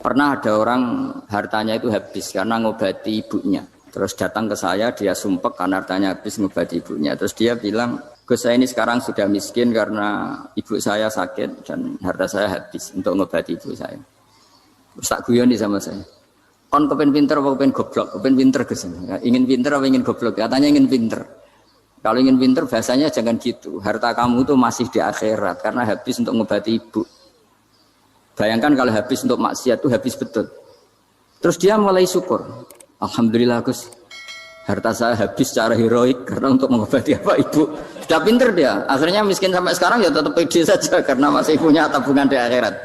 Pernah ada orang hartanya itu habis karena ngobati ibunya. Terus datang ke saya, dia sumpek karena hartanya habis ngobati ibunya. Terus dia bilang, Gus saya ini sekarang sudah miskin karena ibu saya sakit dan harta saya habis untuk ngobati ibu saya. Terus tak guyoni sama saya. Kon kepen pinter apa kepen goblok? Kepen pinter Gus. Ingin pinter apa ingin goblok? Katanya ingin pinter. Kalau ingin pinter bahasanya jangan gitu. Harta kamu itu masih di akhirat karena habis untuk ngobati ibu. Bayangkan kalau habis untuk maksiat itu habis betul. Terus dia mulai syukur. Alhamdulillah Gus, harta saya habis secara heroik karena untuk mengobati apa ibu. Sudah pinter dia. Akhirnya miskin sampai sekarang ya tetap pede saja karena masih punya tabungan di akhirat.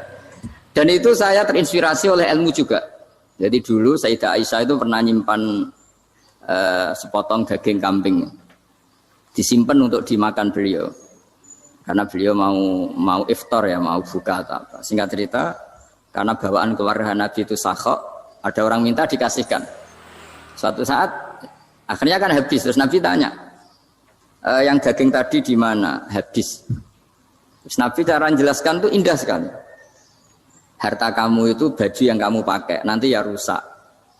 Dan itu saya terinspirasi oleh ilmu juga. Jadi dulu Sayyidah Aisyah itu pernah nyimpan sepotong daging kambing. Disimpan untuk dimakan beliau. Karena beliau mau iftar ya, mau buka atau apa. Singkat cerita, karena bawaan keluarga Nabi itu sakhok, ada orang minta dikasihkan. Suatu saat, akhirnya kan habis. Terus Nabi tanya, yang daging tadi di mana? Habis. Terus Nabi cara menjelaskan itu indah sekali. Harta kamu itu baju yang kamu pakai, nanti ya rusak.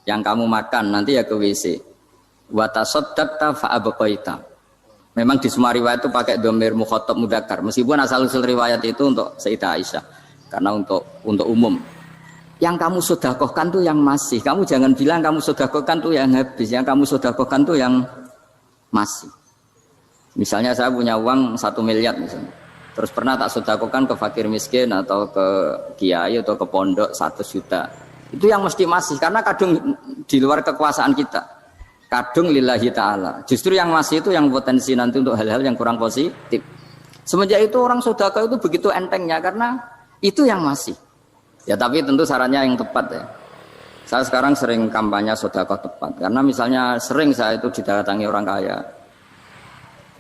Yang kamu makan, nanti ya ke WC. Wa tasaddaqta fa abqaita. Memang di semua riwayat itu pakai dhamir mukhatab mudzakkar. Meskipun asal-usul riwayat itu untuk Sayyidah Aisyah. Karena untuk umum. Yang kamu sedekahkan tuh yang masih. Kamu jangan bilang kamu sedekahkan tuh yang habis. Yang kamu sedekahkan tuh yang masih. Misalnya saya punya uang 1 miliar misalnya. Terus pernah tak sedekahkan ke fakir miskin atau ke kiai atau ke pondok 1 juta. Itu yang mesti masih. Karena kadung di luar kekuasaan kita. Kadung lillahi ta'ala. Justru yang masih itu yang potensi nanti untuk hal-hal yang kurang positif. Semenjak itu orang sedekah itu begitu entengnya karena itu yang masih. Ya tapi tentu sarannya yang tepat ya. Saya sekarang sering kampanye sedekah tepat. Karena misalnya sering saya itu didatangi orang kaya.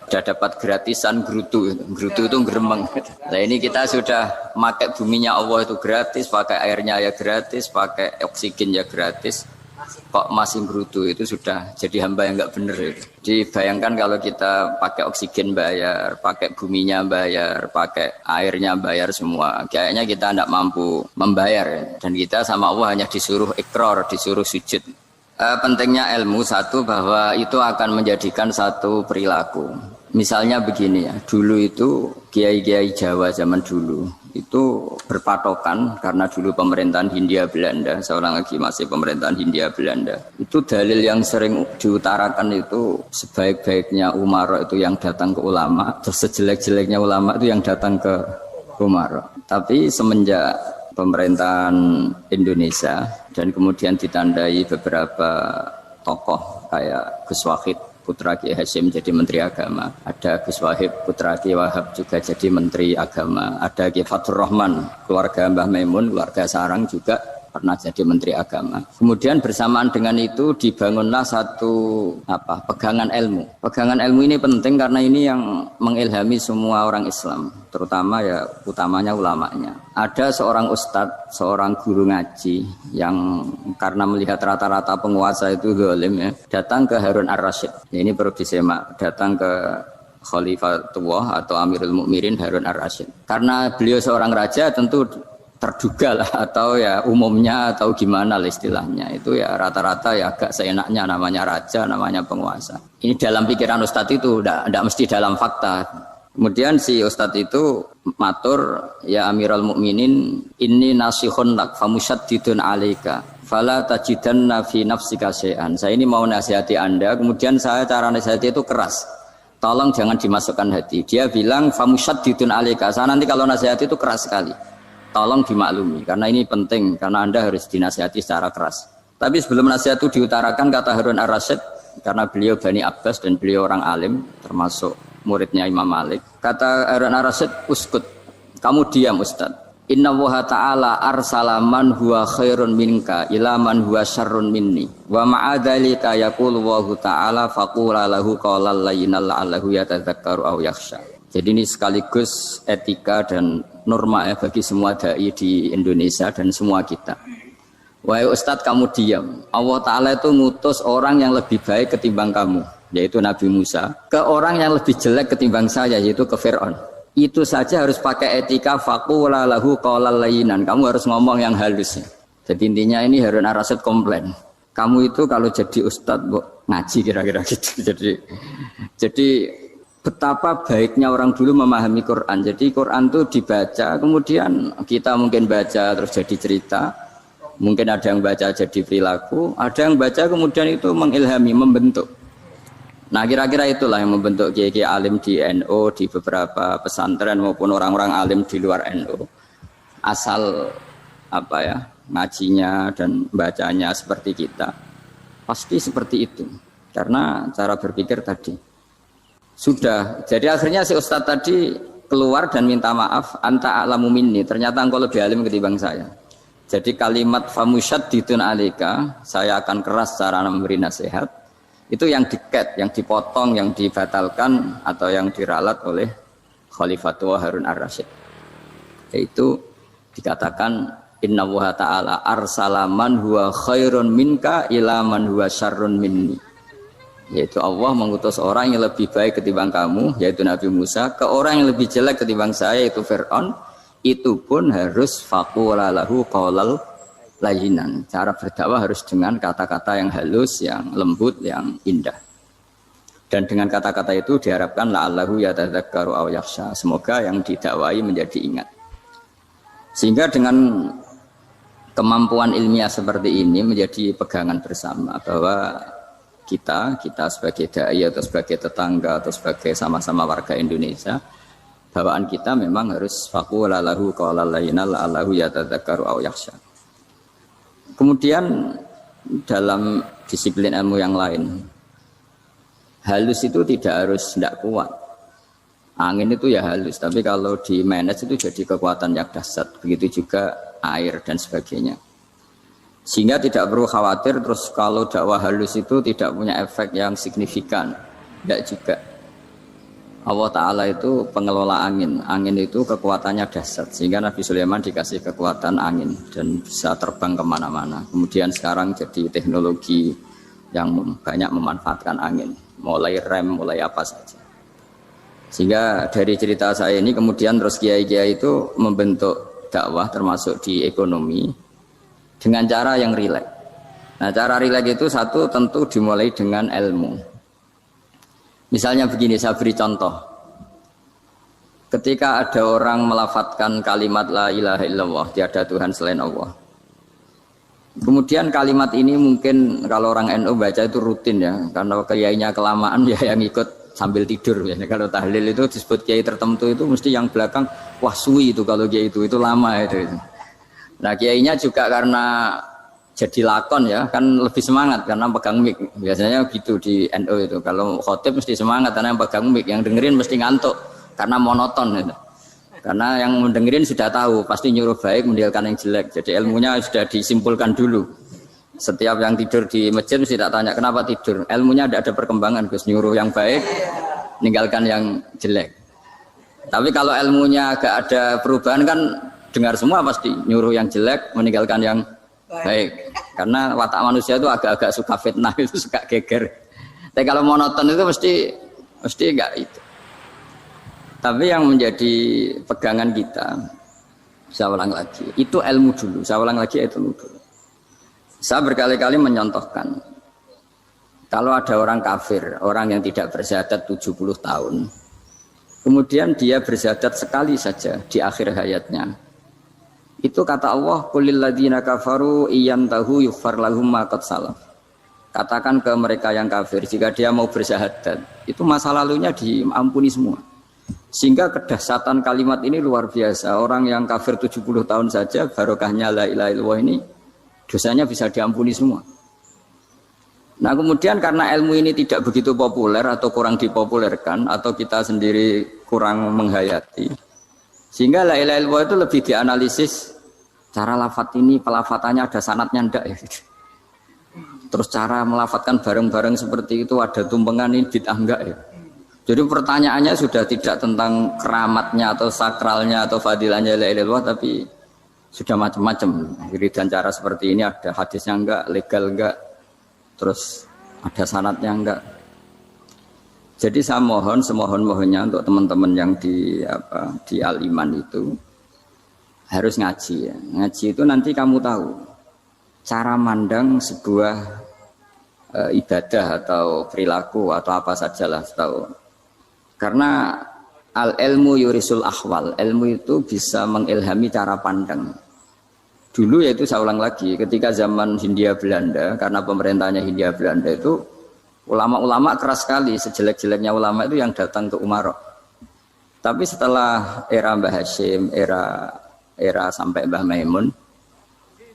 Sudah dapat gratisan gerutu. Gerutu itu geremeng. Nah ini kita sudah pakai buminya Allah itu gratis. Pakai airnya ya gratis. Pakai oksigen ya gratis. Kok masih gerutu itu sudah jadi hamba yang nggak bener itu. Dibayangkan kalau kita pakai oksigen bayar, pakai buminya bayar, pakai airnya bayar semua. Kayaknya kita tidak mampu membayar ya. Dan kita sama Allah hanya disuruh ikrar, disuruh sujud. Pentingnya ilmu satu bahwa itu akan menjadikan satu perilaku. Misalnya begini ya, dulu itu kiai-kiai Jawa zaman dulu itu berpatokan karena dulu pemerintahan Hindia Belanda, seorang lagi masih pemerintahan Hindia Belanda. Itu dalil yang sering diutarakan itu sebaik-baiknya umara itu yang datang ke ulama, terus sejelek-jeleknya ulama itu yang datang ke umara. Tapi semenjak pemerintahan Indonesia dan kemudian ditandai beberapa tokoh kayak Gus Wahid putra Kiai Hasyim jadi Menteri Agama, ada Gus Wahid putra Kiai Wahab juga jadi Menteri Agama, ada Kiai Fathur Rahman keluarga Mbah Maimun, keluarga Sarang juga pernah jadi Menteri Agama. Kemudian bersamaan dengan itu dibangunlah satu pegangan ilmu. Pegangan ilmu ini penting karena ini yang mengilhami semua orang Islam, terutama ya utamanya ulamanya. Ada seorang ustadz, seorang guru ngaji yang karena melihat rata-rata penguasa itu zalim ya, datang ke Harun Ar-Rasyid. Ini perlu disemak, datang ke Khalifatullah atau Amirul Mukminin Harun Ar-Rasyid. Karena beliau seorang raja tentu terduga lah atau ya umumnya atau gimana lah istilahnya itu ya rata-rata ya agak seenaknya namanya raja, namanya penguasa. Ini dalam pikiran ustadz itu tidak mesti dalam fakta. Kemudian si ustadz itu matur ya Amirul Mukminin inni nasihun lak famusyaddidun alaika fala tajidanna fi nafsika syai'an. Saya ini mau nasihati Anda, kemudian saya cara nasihati itu keras. Tolong jangan dimasukkan hati. Dia bilang famusyaddidun alaika. Saya nanti kalau nasihati itu keras sekali. Tolong dimaklumi, karena ini penting, karena Anda harus dinasihati secara keras. Tapi sebelum nasihat itu diutarakan, kata Harun Ar-Rasyid, karena beliau Bani Abbas dan beliau orang alim, termasuk muridnya Imam Malik. Kata Harun Ar-Rasyid, uskut, kamu diam Ustaz. Inna Allaha ta'ala arsala man huwa khairun minka ila man huwa syarrun minni. Wa ma'adhalika yakulu Allahu ta'ala faqula lahu qawlan layyinal la'allahu yatadzakkaru aw yakhsha. Jadi ini sekaligus etika dan norma ya bagi semua dai di Indonesia dan semua kita. Wahai Ustadz kamu diam. Allah Ta'ala itu ngutus orang yang lebih baik ketimbang kamu, yaitu Nabi Musa, ke orang yang lebih jelek ketimbang saya, yaitu ke Fir'aun. Itu saja harus pakai etika faqula lahu qawlan layyinan. Kamu harus ngomong yang halus. Jadi intinya ini Harun Ar-Rasyid komplain. Kamu itu kalau jadi ustadz ngaji kira-kira gitu. Jadi betapa baiknya orang dulu memahami Quran. Jadi Quran itu dibaca, kemudian kita mungkin baca terus jadi cerita. Mungkin ada yang baca jadi perilaku, ada yang baca kemudian itu mengilhami, membentuk. Nah kira-kira itulah yang membentuk kiai alim di NU, di beberapa pesantren maupun orang-orang alim di luar NU. Asal apa ya, ngajinya dan bacanya seperti kita, pasti seperti itu. Karena cara berpikir tadi sudah. Jadi akhirnya si ustadz tadi keluar dan minta maaf, anta a'lamu minni. Ternyata engkau lebih alim ketimbang saya. Jadi kalimat famusyaddidun alika, saya akan keras cara memberi nasihat, itu yang diket, yang dipotong, yang dibatalkan atau yang diralat oleh Khalifatul Harun Ar-Rasyid. Yaitu dikatakan inna wa ta'ala arsala man huwa khairun minka ila man huwa syarrun minni. Yaitu Allah mengutus orang yang lebih baik ketimbang kamu, yaitu Nabi Musa, ke orang yang lebih jelek ketimbang saya, yaitu Fir'aun. Itu pun harus faqula lahu qaulal layyinan. Cara berdakwah harus dengan kata-kata yang halus, yang lembut, yang indah. Dan dengan kata-kata itu diharapkan la'allahu yatadzakkaru aw yakhsha. Semoga yang didakwai menjadi ingat. Sehingga dengan kemampuan ilmiah seperti ini menjadi pegangan bersama bahwa kita sebagai dai atau sebagai tetangga atau sebagai sama-sama warga Indonesia, bawaan kita memang harus faqula lahu qaulal layyinan la'allahu yatadzakkaru aw yakhsha. Kemudian dalam disiplin ilmu yang lain, halus itu tidak kuat. Angin itu ya halus, tapi kalau di manage itu jadi kekuatan yang dahsyat. Begitu juga air dan sebagainya. Sehingga tidak perlu khawatir terus kalau dakwah halus itu tidak punya efek yang signifikan. Tidak juga. Allah Ta'ala itu pengelola angin. Angin itu kekuatannya dahsyat. Sehingga Nabi Sulaiman dikasih kekuatan angin dan bisa terbang kemana-mana. Kemudian sekarang jadi teknologi yang banyak memanfaatkan angin. Mulai rem, mulai apa saja. Sehingga dari cerita saya ini kemudian terus kiai-kiai itu membentuk dakwah termasuk di ekonomi dengan cara yang rileks. Nah cara rileks itu satu tentu dimulai dengan ilmu. Misalnya begini, saya beri contoh. Ketika ada orang melafatkan kalimat la ilaha illallah, tiada Tuhan selain Allah. Kemudian kalimat ini mungkin kalau orang NU baca itu rutin ya, karena kiainya kelamaan ya yang ikut sambil tidur. Ya. Kalau tahlil itu disebut kiai tertentu itu mesti yang belakang, wah suwi itu kalau kiai itu lama itu. Nah kiainya juga karena jadi lakon ya, kan lebih semangat karena pegang mic. Biasanya gitu di NU itu. Kalau khotib mesti semangat karena yang pegang mic, yang dengerin mesti ngantuk karena monoton gitu. Karena yang mendengerin sudah tahu pasti nyuruh baik meninggalkan yang jelek. Jadi ilmunya sudah disimpulkan dulu. Setiap yang tidur di masjid mesti tak tanya kenapa tidur. Ilmunya tidak ada perkembangan, Gus, nyuruh yang baik meninggalkan yang jelek. Tapi kalau ilmunya agak ada perubahan kan dengar semua pasti nyuruh yang jelek meninggalkan yang baik, karena watak manusia itu agak-agak suka fitnah, itu suka geger. Tapi kalau monoton itu mesti enggak itu. Tapi yang menjadi pegangan kita, saya ulang lagi, itu ilmu dulu. Saya ulang lagi itu ilmu dulu. Saya berkali-kali menyontohkan, kalau ada orang kafir, orang yang tidak bersyahadat 70 tahun, kemudian dia bersyahadat sekali saja di akhir hayatnya. Itu kata Allah, qulil ladzina kafaru iyantahu yughfar lahum ma qad salaf. Katakan ke mereka yang kafir, jika dia mau bersyahadat, itu masa lalunya diampuni semua. Sehingga kedahsyatan kalimat ini luar biasa. Orang yang kafir 70 tahun saja, barokahnya la ilaha illallah ini, dosanya bisa diampuni semua. Nah kemudian karena ilmu ini tidak begitu populer atau kurang dipopulerkan, atau kita sendiri kurang menghayati, sehingga la ilaha illallah itu lebih dianalisis. Cara lafat ini, pelafatannya ada sanatnya enggak ya? Terus cara melafatkan bareng-bareng seperti itu ada tumpengan ini bid'ah enggak ya? Jadi pertanyaannya sudah tidak tentang keramatnya atau sakralnya atau fadilahnya la ilaha illallah, tapi sudah macam-macam. Jadi dan cara seperti ini ada hadisnya enggak, legal enggak, terus ada sanatnya enggak. Jadi saya mohon semohon-mohonnya untuk teman-teman yang di Al-Iman itu harus ngaji ya. Ngaji itu nanti kamu tahu cara mandang sebuah ibadah atau perilaku atau apa sajalah tahu. Karena al ilmu yurisul ahwal, ilmu itu bisa mengilhami cara pandang. Dulu yaitu saya ulang lagi, ketika zaman Hindia Belanda, karena pemerintahnya Hindia Belanda itu ulama-ulama keras sekali, sejelek-jeleknya ulama itu yang datang ke Umarok. Tapi setelah era Mbah Hashim, era sampai Mbah Maimun,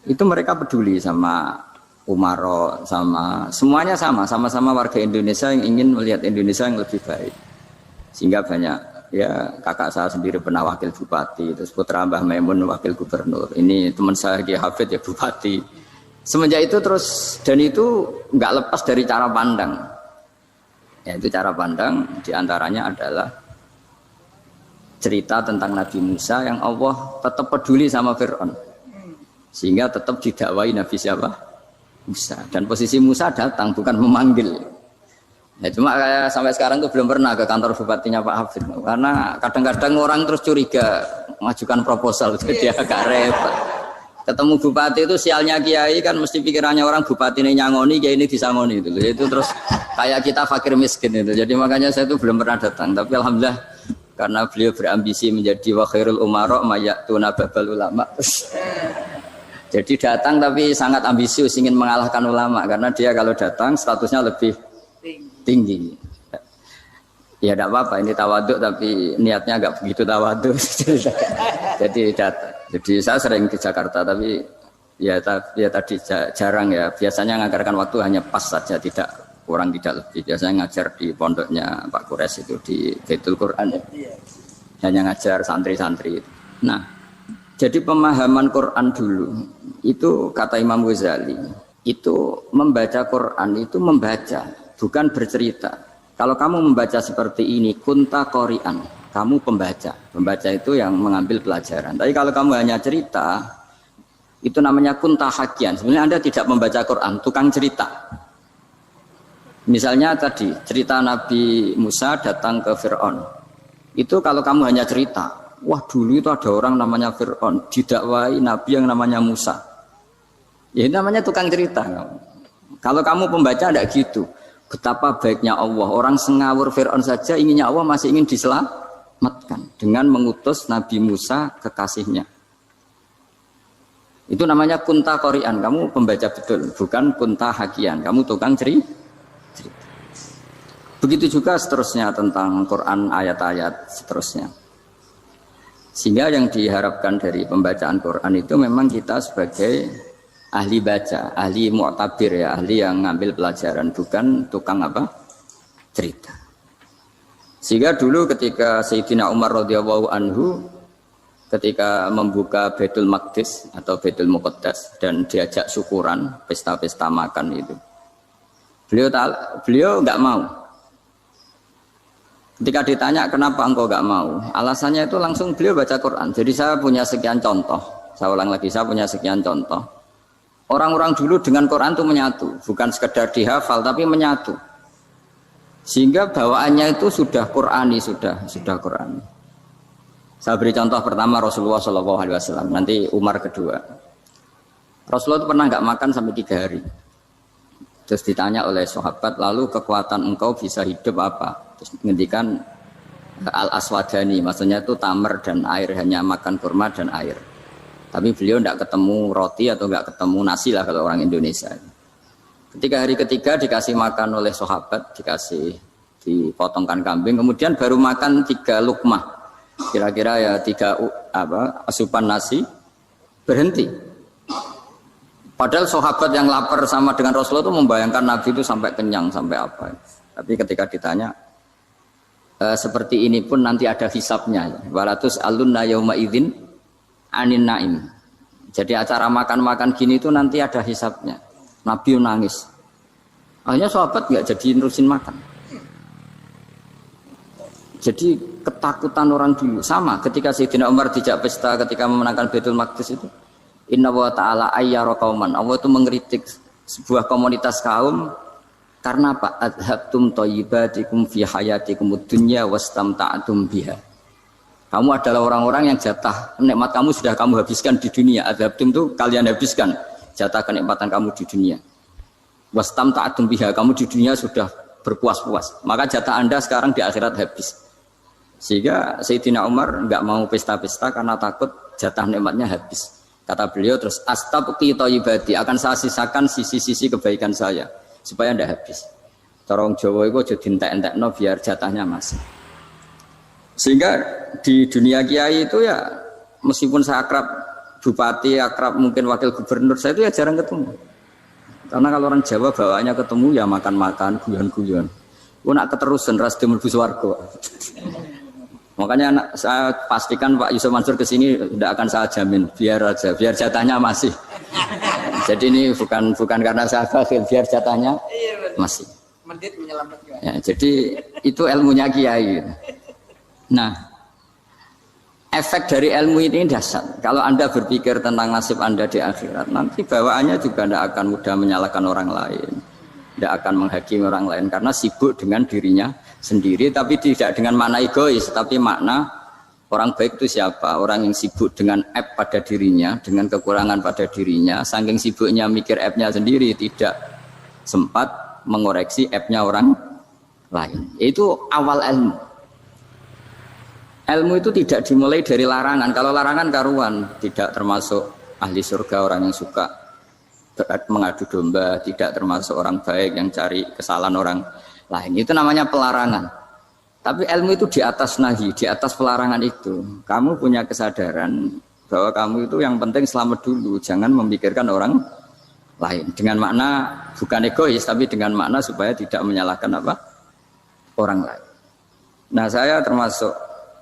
itu mereka peduli sama Umarok, sama semuanya sama-sama warga Indonesia yang ingin melihat Indonesia yang lebih baik. Sehingga banyak, ya kakak saya sendiri pernah wakil bupati, terus putra Mbah Maimun wakil gubernur. Ini teman saya Kiai Hafid ya bupati. Semenjak itu terus, dan itu nggak lepas dari cara pandang. Yaitu cara pandang diantaranya adalah cerita tentang Nabi Musa yang Allah tetap peduli sama Fir'aun. Sehingga tetap didakwai Nabi siapa? Musa. Dan posisi Musa datang, bukan memanggil. Ya, cuma kayak sampai sekarang tuh belum pernah ke kantor bupatinya Pak Hafid. Karena kadang-kadang orang terus curiga mengajukan proposal, jadi agak repot. Ketemu bupati itu sialnya kiai kan mesti pikirannya orang bupati ini nyangoni, kiai ini disangoni itu. Itu terus kayak kita fakir miskin itu. Jadi makanya saya itu belum pernah datang. Tapi alhamdulillah karena beliau berambisi menjadi wa khairul umara mayatuna babal ulama. Jadi datang tapi sangat ambisius ingin mengalahkan ulama karena dia kalau datang statusnya lebih tinggi. Ya tidak apa-apa ini tawaduk tapi niatnya agak begitu tawaduk. Jadi datang. Jadi saya sering ke Jakarta tapi ya tadi jarang ya. Biasanya ngajarkan waktu hanya pas saja, tidak kurang tidak lebih. Biasanya ngajar di pondoknya Pak Kures itu di Baitul Quran ya. Hanya ngajar santri-santri. Nah, jadi pemahaman Quran dulu itu kata Imam Ghazali itu membaca Quran itu membaca, bukan bercerita. Kalau kamu membaca seperti ini kunta qori'an. Kamu pembaca. Pembaca itu yang mengambil pelajaran. Tapi kalau kamu hanya cerita, itu namanya kunta hakian. Sebenarnya Anda tidak membaca Quran, tukang cerita. Misalnya tadi, cerita Nabi Musa datang ke Fir'aun. Itu kalau kamu hanya cerita, wah dulu itu ada orang namanya Fir'aun, didakwai Nabi yang namanya Musa. Ya itu namanya tukang cerita. Kalau kamu pembaca tidak gitu. Betapa baiknya Allah. Orang sengawur Fir'aun saja inginnya Allah masih ingin diselamatkan dengan mengutus Nabi Musa kekasihnya. Itu namanya kunta qori'an. Kamu pembaca betul, bukan kunta hakian. Kamu tukang cerita. Begitu juga seterusnya tentang Quran ayat-ayat seterusnya. Sehingga yang diharapkan dari pembacaan Quran itu memang kita sebagai ahli baca, ahli mu'tabir ya, ahli yang ngambil pelajaran, bukan tukang apa? Cerita. Sehingga dulu ketika Sayyidina Umar radhiyallahu anhu ketika membuka Baitul Maqdis atau Baitul Muqaddas dan diajak syukuran, pesta-pesta makan itu. Beliau enggak mau. Ketika ditanya kenapa engkau enggak mau? Alasannya itu langsung beliau baca Quran. Jadi saya punya sekian contoh. Saya ulang lagi, saya punya sekian contoh. Orang-orang dulu dengan Quran itu menyatu, bukan sekedar dihafal tapi menyatu. Sehingga bawaannya itu sudah Qurani, sudah Qurani. Saya beri contoh pertama Rasulullah SAW, nanti Umar kedua. Rasulullah itu pernah nggak makan sampai 3 hari. Terus ditanya oleh sahabat, lalu kekuatan engkau bisa hidup apa? Terus menghentikan al-aswadani, maksudnya itu tamar dan air, hanya makan kurma dan air. Tapi beliau tidak ketemu roti atau nggak ketemu nasi lah kalau orang Indonesia. Ketika hari ketiga dikasih makan oleh sahabat, dipotongkan kambing, kemudian baru makan 3 lukmah, kira-kira ya 3 asupan nasi, berhenti. Padahal sahabat yang lapar sama dengan Rasulullah itu membayangkan Nabi itu sampai kenyang, sampai apa. Tapi ketika ditanya, seperti ini pun nanti ada hisabnya. Walatus alunna yauma idzin anin naim. Jadi acara makan-makan gini itu nanti ada hisabnya. Nabi nangis. Akhirnya sahabat nggak jadi nerusin makan. Jadi ketakutan orang dulu sama ketika Sayyidina Umar dijak pesta ketika memenangkan Baitul Maqdis itu. Inna wa ta'ala ayyara qauman. Allah itu mengkritik sebuah komunitas kaum karena apa? Adhabtum thayyibatikum fi hayatikum ad-dunya wastamta'tum biha. Kamu adalah orang-orang yang jatah nikmat kamu sudah kamu habiskan di dunia. Adhabtum itu kalian habiskan jatah kenikmatan kamu di dunia. Wastam ta'atum biha, kamu di dunia sudah berpuas-puas. Maka jatah Anda sekarang di akhirat habis. Sehingga Sayyidina Umar enggak mau pesta-pesta karena takut jatah nikmatnya habis. Kata beliau terus astabqi thayyibati, akan saya sisakan sisi-sisi kebaikan saya supaya ndak habis. Cara wong Jawa iku aja dientek-entekno biar jatahnya masih. Sehingga di dunia kiai itu ya meskipun saya akrab bupati, akrab mungkin wakil gubernur, saya itu ya jarang ketemu. Karena kalau orang Jawa bawaannya ketemu ya makan-makan, guyon-guyon. Ku nak keterusan ras mlebu swarga. Makanya saya pastikan Pak Yusuf Mansur ke sini tidak akan saya jamin, biar aja, biar jatahnya masih. Jadi ini bukan karena saya bakhil, biar jatahnya masih. Mendit menyelamatkan. Ya, jadi itu ilmunya kiai. Nah, efek dari ilmu ini dahsyat. Kalau Anda berpikir tentang nasib Anda di akhirat, nanti bawaannya juga tidak akan mudah menyalahkan orang lain, tidak akan menghakimi orang lain karena sibuk dengan dirinya sendiri, tapi tidak dengan makna egois, tapi makna orang baik itu siapa? Orang yang sibuk dengan app pada dirinya, dengan kekurangan pada dirinya, saking sibuknya mikir app-nya sendiri, tidak sempat mengoreksi app-nya orang lain. Itu awal ilmu. Ilmu itu tidak dimulai dari larangan. Kalau larangan karuan, tidak termasuk ahli surga, orang yang suka mengadu domba, tidak termasuk orang baik yang cari kesalahan orang lain. Itu namanya pelarangan. Tapi ilmu itu di atas nahi, di atas pelarangan itu. Kamu punya kesadaran bahwa kamu itu yang penting selamat dulu, jangan memikirkan orang lain. Dengan makna bukan egois, tapi dengan makna supaya tidak menyalahkan orang lain. Nah, saya termasuk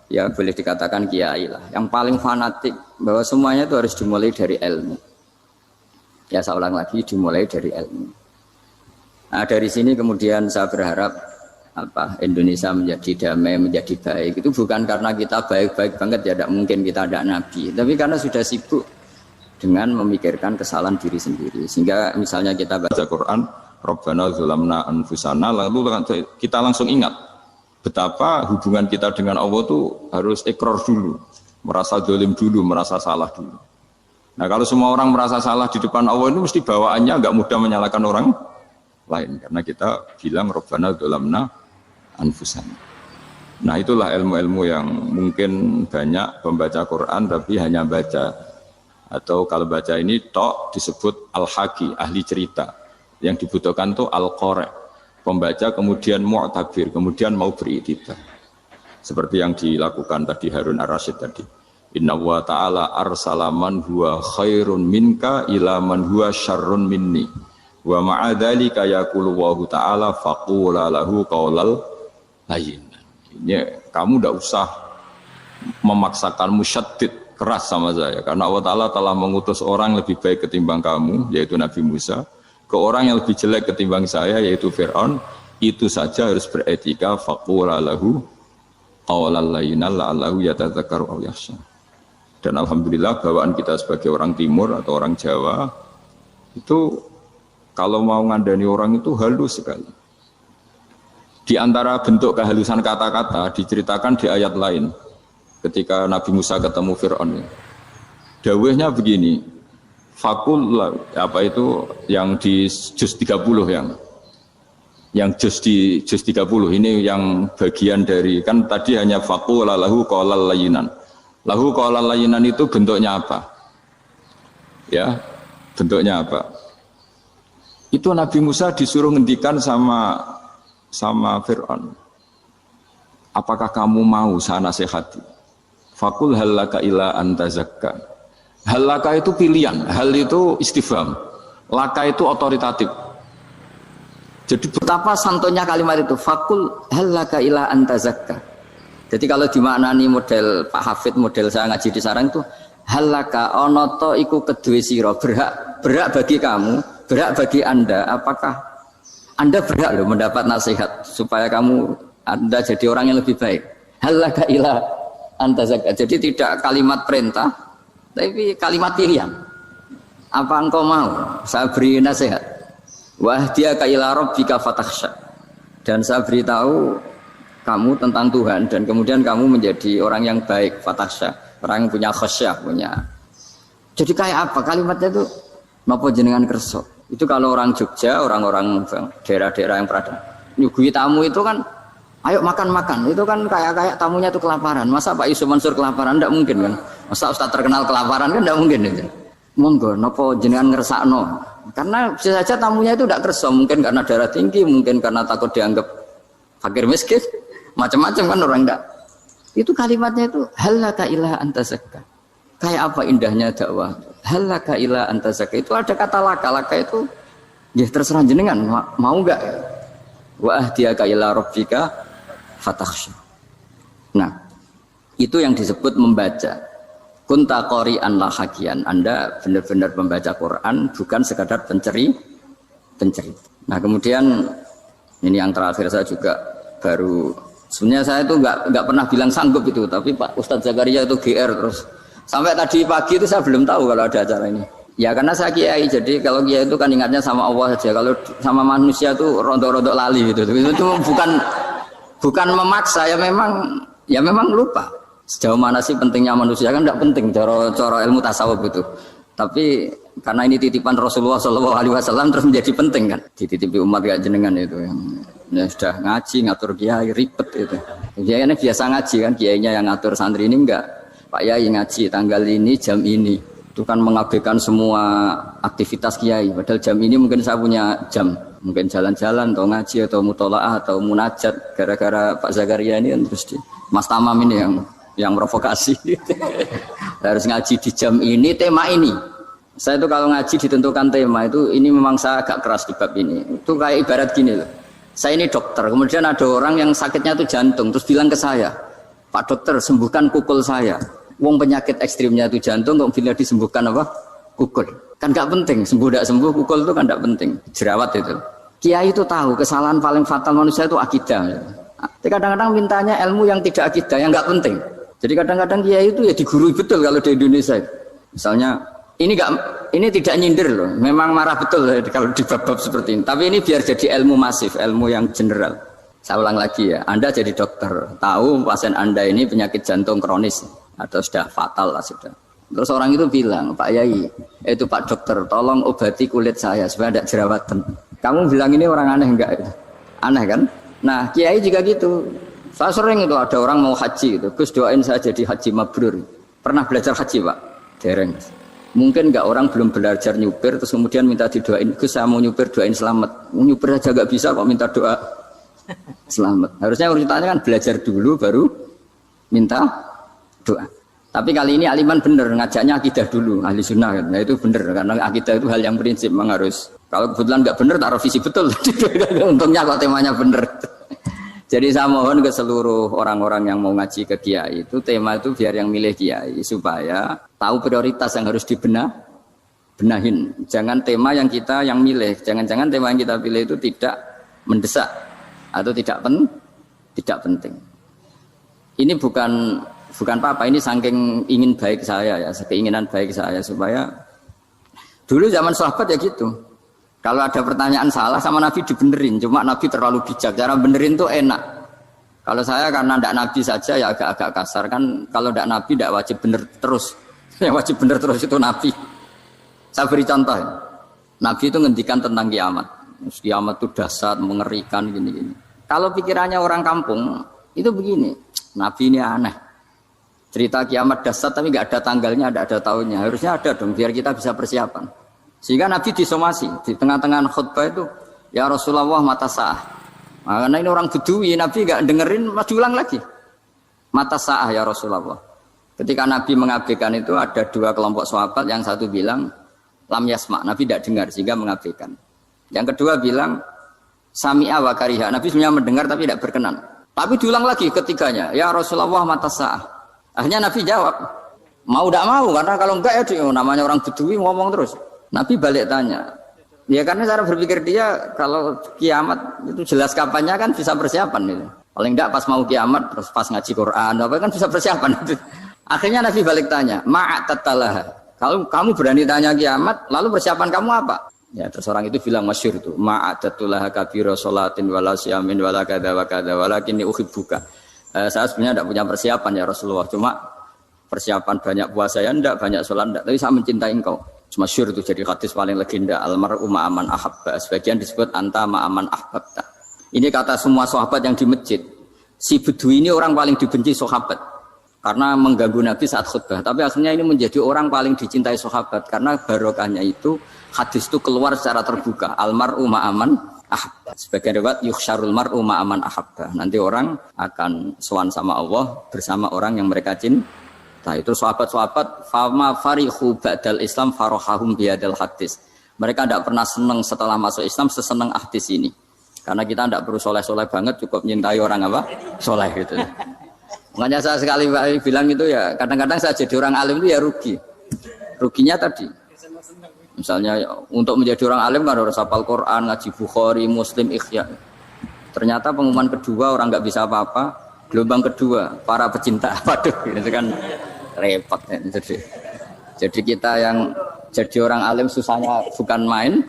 ya boleh dikatakan kiai lah, yang paling fanatik bahwa semuanya itu harus dimulai dari ilmu. Ya saya ulang lagi, dimulai dari ilmu. Nah dari sini kemudian saya berharap Indonesia menjadi damai, menjadi baik. Itu bukan karena kita baik-baik banget, ya tidak mungkin kita ada nabi, tapi karena sudah sibuk dengan memikirkan kesalahan diri sendiri. Sehingga misalnya kita baca Quran, Rabbana dzalamna anfusana, lalu kita langsung ingat betapa hubungan kita dengan Allah itu harus ikrar dulu, merasa dolim dulu, merasa salah dulu. Nah kalau semua orang merasa salah di depan Allah itu mesti bawaannya enggak mudah menyalahkan orang lain, karena kita bilang Rabbana dzalamna anfusana. Nah itulah ilmu-ilmu yang mungkin banyak pembaca Quran tapi hanya baca, atau kalau baca ini tok disebut al-haqi, ahli cerita. Yang dibutuhkan itu al-qari, pembaca kemudian mu'tabir, kemudian mau beriktibar. Seperti yang dilakukan tadi Harun ar-Rasyid tadi. Inna wa ta'ala arsala man huwa khairun minka ila man huwa syarrun minni. Wa ma'adzalika yaqulu wa ta'ala faqula lahu qaulal layyin. Ini kamu tidak usah memaksakan musyaddid keras sama saya, karena Allah Ta'ala telah mengutus orang lebih baik ketimbang kamu, yaitu Nabi Musa, ke orang yang lebih jelek ketimbang saya, yaitu Fir'aun. Itu saja harus beretika. Faqula lahu qaulal layyinan la'allahu yatadzakkaru aw yakhsha. Dan alhamdulillah bawaan kita sebagai orang Timur atau orang Jawa itu kalau mau ngandani orang itu halus sekali. Di antara bentuk kehalusan kata-kata diceritakan di ayat lain ketika Nabi Musa ketemu Fir'aun. Dawuhnya begini, fakul apa itu yang di juz 30 yang juz di juz 30 ini yang bagian dari, kan tadi hanya fakul lahu qaulal layyinan. Lahu qaulal layyinan itu bentuknya apa? Ya, bentuknya apa? Itu Nabi Musa disuruh ngendikan sama Fir'aun. Apakah kamu mau saya nasihati? Fakul halaka ila antazakka. Halaka itu pilihan, hal itu istifham, laka itu otoritatif. Jadi betapa santonya kalimat itu, fakul halaka ila antazakka. Jadi kalau dimaknani model Pak Hafid, model saya ngaji di sarang itu, halaka onoto iku kedue sira, berhak bagi kamu, berhak bagi Anda, apakah Anda berhak loh mendapat nasihat supaya Anda jadi orang yang lebih baik. Halaka ila antazakka. Jadi tidak kalimat perintah, tapi kalimat pilihan. Apa engkau mau saya beri nasihat? Wahdiyaka ila rabbika fatakhsha. Dan saya beritahu kamu tentang Tuhan, dan kemudian kamu menjadi orang yang baik, fatakhsha, orang yang punya khasyah, punya. Jadi kayak apa kalimatnya itu? Napa jenengan kersa? Itu kalau orang Jogja, orang-orang daerah-daerah yang berada nyugui tamu itu kan ayo makan-makan. Itu kan kayak tamunya itu kelaparan. Masa Pak Yusuf Mansur kelaparan? Tidak mungkin kan. Masa Ustaz terkenal kelaparan kan tidak mungkin itu. Monggo napa jenengan ngersakno. Karena bisa saja tamunya itu tidak kersa, mungkin karena darah tinggi, mungkin karena takut dianggap fakir miskin, macam-macam kan orang enggak. Itu kalimatnya itu halaka ila anta zakka. Kayak apa indahnya dakwah. Halaka ila anta zakka. Itu ada kata laka itu ya terserah jenengan mau enggak. Wa ahdiyaka ila rabbika fatakhsha. Nah, itu yang disebut membaca. Kunta qari'an la hakian. Anda benar-benar membaca Quran, bukan sekadar penceri. Nah, kemudian ini yang terakhir saya juga baru sebenarnya saya itu enggak pernah bilang sanggup itu, tapi Pak Ustadz Zakaria itu GR terus. Sampai tadi pagi itu saya belum tahu kalau ada acara ini. Ya karena saya kiai, jadi kalau kiai itu kan ingatnya sama Allah saja. Kalau sama manusia itu rontok-rontok lali gitu. Itu bukan memaksa, ya memang lupa. Sejauh mana sih pentingnya manusia kan tidak penting cara ilmu tasawuf itu. Tapi karena ini titipan Rasulullah SAW terus menjadi penting kan. Dititipi umat kayak jenengan itu yang ya sudah ngaji ngatur kiai ribet itu. Kiai ini biasa ngaji kan, kiainya yang ngatur santri ini enggak. Pak Yai ngaji tanggal ini jam ini. Itu kan mengabaikan semua aktivitas kiai. Padahal jam ini mungkin saya punya jam. Mungkin jalan-jalan atau ngaji atau mutolaah atau munajat. Gara-gara Pak Zakaria ini kan terus Mas Tamam ini yang provokasi. Harus ngaji di jam ini, tema ini. Saya itu kalau ngaji ditentukan tema itu, ini memang saya agak keras di bab ini. Itu kayak ibarat gini loh. Saya ini dokter, kemudian ada orang yang sakitnya itu jantung, terus bilang ke saya, Pak dokter sembuhkan kukul saya. Wong penyakit ekstrimnya itu jantung, kok bila disembuhkan apa? Kukul. Kan gak penting, sembuh tidak sembuh, kukul itu kan gak penting. Jerawat itu. Kiai itu tahu kesalahan paling fatal manusia itu akidah. Kadang-kadang mintanya ilmu yang tidak akidah, yang gak penting. Jadi kadang-kadang kiai itu ya digurui betul kalau di Indonesia. Misalnya ini tidak nyindir loh, memang marah betul kalau di bab-bab seperti ini. Tapi ini biar jadi ilmu masif, ilmu yang general. Saya ulang lagi ya, Anda jadi dokter, tahu pasien Anda ini penyakit jantung kronis atau sudah fatal lah sudah. Terus orang itu bilang, Pak Yai, itu Pak dokter, tolong obati kulit saya supaya tidak jerawatan. Kamu bilang ini orang aneh enggak? Aneh kan? Nah, kiai juga gitu. Saya sering itu ada orang mau haji gitu, Gus doain saya jadi haji mabrur. Pernah belajar haji Pak? Dereng. Mungkin enggak orang belum belajar nyupir terus kemudian minta didoain, Gus saya mau nyupir doain selamat. Nyupir aja enggak bisa kok minta doa selamat. Harusnya urutannya kan belajar dulu baru minta doa. Tapi kali ini aliman bener ngajaknya akidah dulu, ahli sunnah kan. Nah itu bener karena akidah itu hal yang prinsip memang harus. Kalau kebetulan enggak bener taruh visi betul. Untungnya kalau temanya bener. Jadi saya mohon ke seluruh orang-orang yang mau ngaji ke kiai itu tema itu biar yang milih kiai supaya tahu prioritas yang harus benahin. Jangan tema yang kita yang milih, jangan-jangan tema yang kita pilih itu tidak mendesak atau tidak penting. Ini bukan apa-apa, ini saking ingin baik saya ya, keinginan baik saya supaya dulu zaman sahabat ya gitu. Kalau ada pertanyaan salah sama Nabi dibenerin, cuma Nabi terlalu bijak. Cara benerin tuh enak. Kalau saya karena tidak Nabi saja ya agak kasar kan. Kalau tidak Nabi tidak wajib bener terus. Yang wajib bener terus itu Nabi. Saya beri contoh. Nabi itu ngendikan tentang kiamat. Kiamat itu dahsyat, mengerikan gini-gini. Kalau pikirannya orang kampung itu begini. Nabi ini aneh. Cerita kiamat dahsyat tapi nggak ada tanggalnya, nggak ada tahunnya. Harusnya ada dong biar kita bisa persiapan. Sehingga Nabi disomasi di tengah-tengah khutbah itu, ya Rasulullah mata sah. Nah, karena ini orang Bedui, Nabi nggak dengerin, masih ulang lagi. Mata sah ya Rasulullah. Ketika Nabi mengabaikan itu ada dua kelompok sahabat, yang satu bilang lam yasma, Nabi tidak dengar sehingga mengabaikan. Yang kedua bilang sami'a wa kariha, Nabi sebenarnya mendengar tapi tidak berkenan. Tapi diulang lagi ketiganya, ya Rasulullah mata sah. Akhirnya Nabi jawab, mau tidak mau, karena kalau enggak ya namanya orang Bedui ngomong terus. Nabi balik tanya, ya karena cara berpikir dia kalau kiamat itu jelas kapannya kan bisa persiapan gitu. Paling enggak pas mau kiamat terus pas ngaji Quran apa kan bisa persiapan. Akhirnya Nabi balik tanya, ma'atatalah. Kalau kamu berani tanya kiamat, lalu persiapan kamu apa? Ya terus orang itu bilang masyhur itu, ma'atatulah kabira sholatin wala siyamin wala kada wa kada walakinni uhibbuka. Saya sebenarnya tidak punya persiapan ya Rasulullah, cuma persiapan banyak puasa ya enggak, banyak sholat enggak, tapi saya mencintai engkau. Masyhur itu jadi hadis paling legenda almar'u ma'aman ahabba. Sebagian disebut anta ma'aman ahbabta. Ini kata semua sahabat yang di masjid. Si Bedui ini orang paling dibenci sahabat karena mengganggu Nabi saat khutbah. Tapi akhirnya ini menjadi orang paling dicintai sahabat karena barokahnya itu hadis itu keluar secara terbuka. Almar'u ma'aman ahabba. Sebagian riwayat yuhsyarul mar'u ma'aman ahabba. Nanti orang akan sowan sama Allah bersama orang yang mereka cintai. Nah itu sahabat-sahabat fama farihu ba'dal Islam farahahum biadal hadis. Mereka tidak pernah senang setelah masuk Islam sesenang hadis ini. Karena kita tidak perlu soleh-soleh banget, cukup nyintai orang apa? Soleh gitu. Makanya saya sekali bilang itu ya, kadang-kadang saya jadi orang alim itu ya rugi. Ruginya tadi. Misalnya untuk menjadi orang alim kan harus hafal Quran, ngaji Bukhari, Muslim, Ikhya. Ternyata pengumuman kedua orang nggak bisa apa-apa. Gelombang kedua para pecinta. Waduh, itu kan repot ya. Jadi kita yang jadi orang alim susahnya bukan main,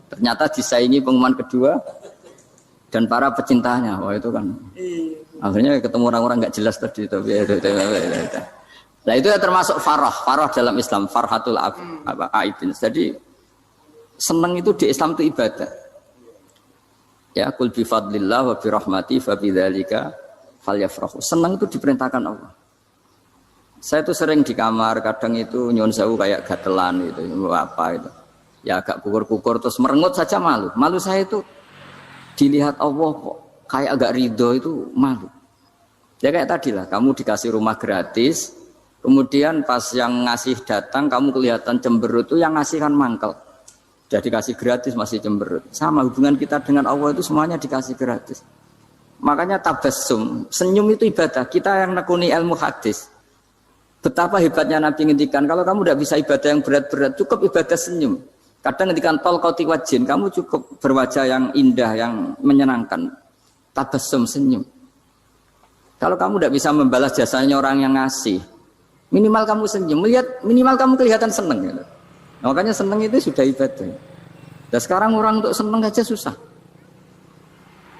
ternyata disaingi pengumuman kedua dan para pecintanya. Wah itu kan akhirnya ketemu orang-orang nggak jelas tadi. Nah itu ya termasuk farah dalam Islam, farhatul aidin. Jadi senang itu di Islam itu ibadah. Ya kul bi fadlillah wa bi rahmati fa bidzalika falyafrahu. Senang itu diperintahkan Allah. Saya itu sering di kamar, kadang itu nyuwun sewu kayak gatelan itu, apa itu. Ya agak kukur-kukur terus merengut saja malu. Malu saya itu dilihat Allah kok kayak agak ridho itu malu. Ya kayak tadi lah, kamu dikasih rumah gratis, kemudian pas yang ngasih datang kamu kelihatan cemberut, itu yang ngasih kan mangkel. Jadi dikasih gratis masih cemberut. Sama hubungan kita dengan Allah itu semuanya dikasih gratis. Makanya tabassum, senyum itu ibadah. Kita yang nekuni ilmu hadis. Betapa hebatnya Nabi ngendikan, kalau kamu tidak bisa ibadah yang berat-berat, cukup ibadah senyum. Kadang ngendikan talqati wajhin, kamu cukup berwajah yang indah, yang menyenangkan. Tabassum, senyum. Kalau kamu tidak bisa membalas jasanya orang yang ngasih, minimal kamu senyum, minimal kamu kelihatan senang. Gitu. Nah, makanya senang itu sudah ibadah. Dan sekarang orang untuk senang aja susah.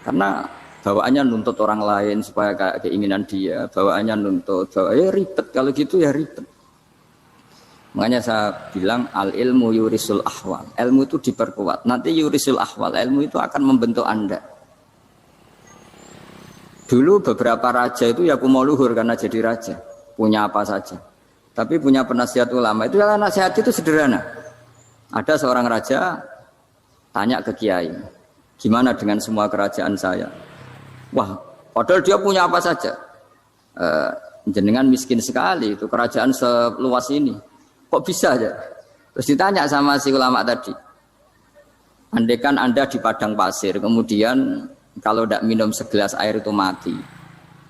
Karena bawaannya nuntut orang lain supaya kayak keinginan dia, bawaannya nuntut, ya ribet, kalau gitu ya ribet. Makanya saya bilang al ilmu yurisul ahwal, ilmu itu diperkuat. Nanti yurisul ahwal, ilmu itu akan membentuk Anda. Dulu beberapa raja itu ya mau luhur karena jadi raja, punya apa saja. Tapi punya penasihat ulama itu ya nasihat itu sederhana. Ada seorang raja tanya ke kiai, gimana dengan semua kerajaan saya? Wah, padahal dia punya apa saja. Jenengan miskin sekali, itu kerajaan seluas ini. Kok bisa aja? Terus ditanya sama si ulama tadi. Andaikan Anda di padang pasir, kemudian kalau tidak minum segelas air itu mati.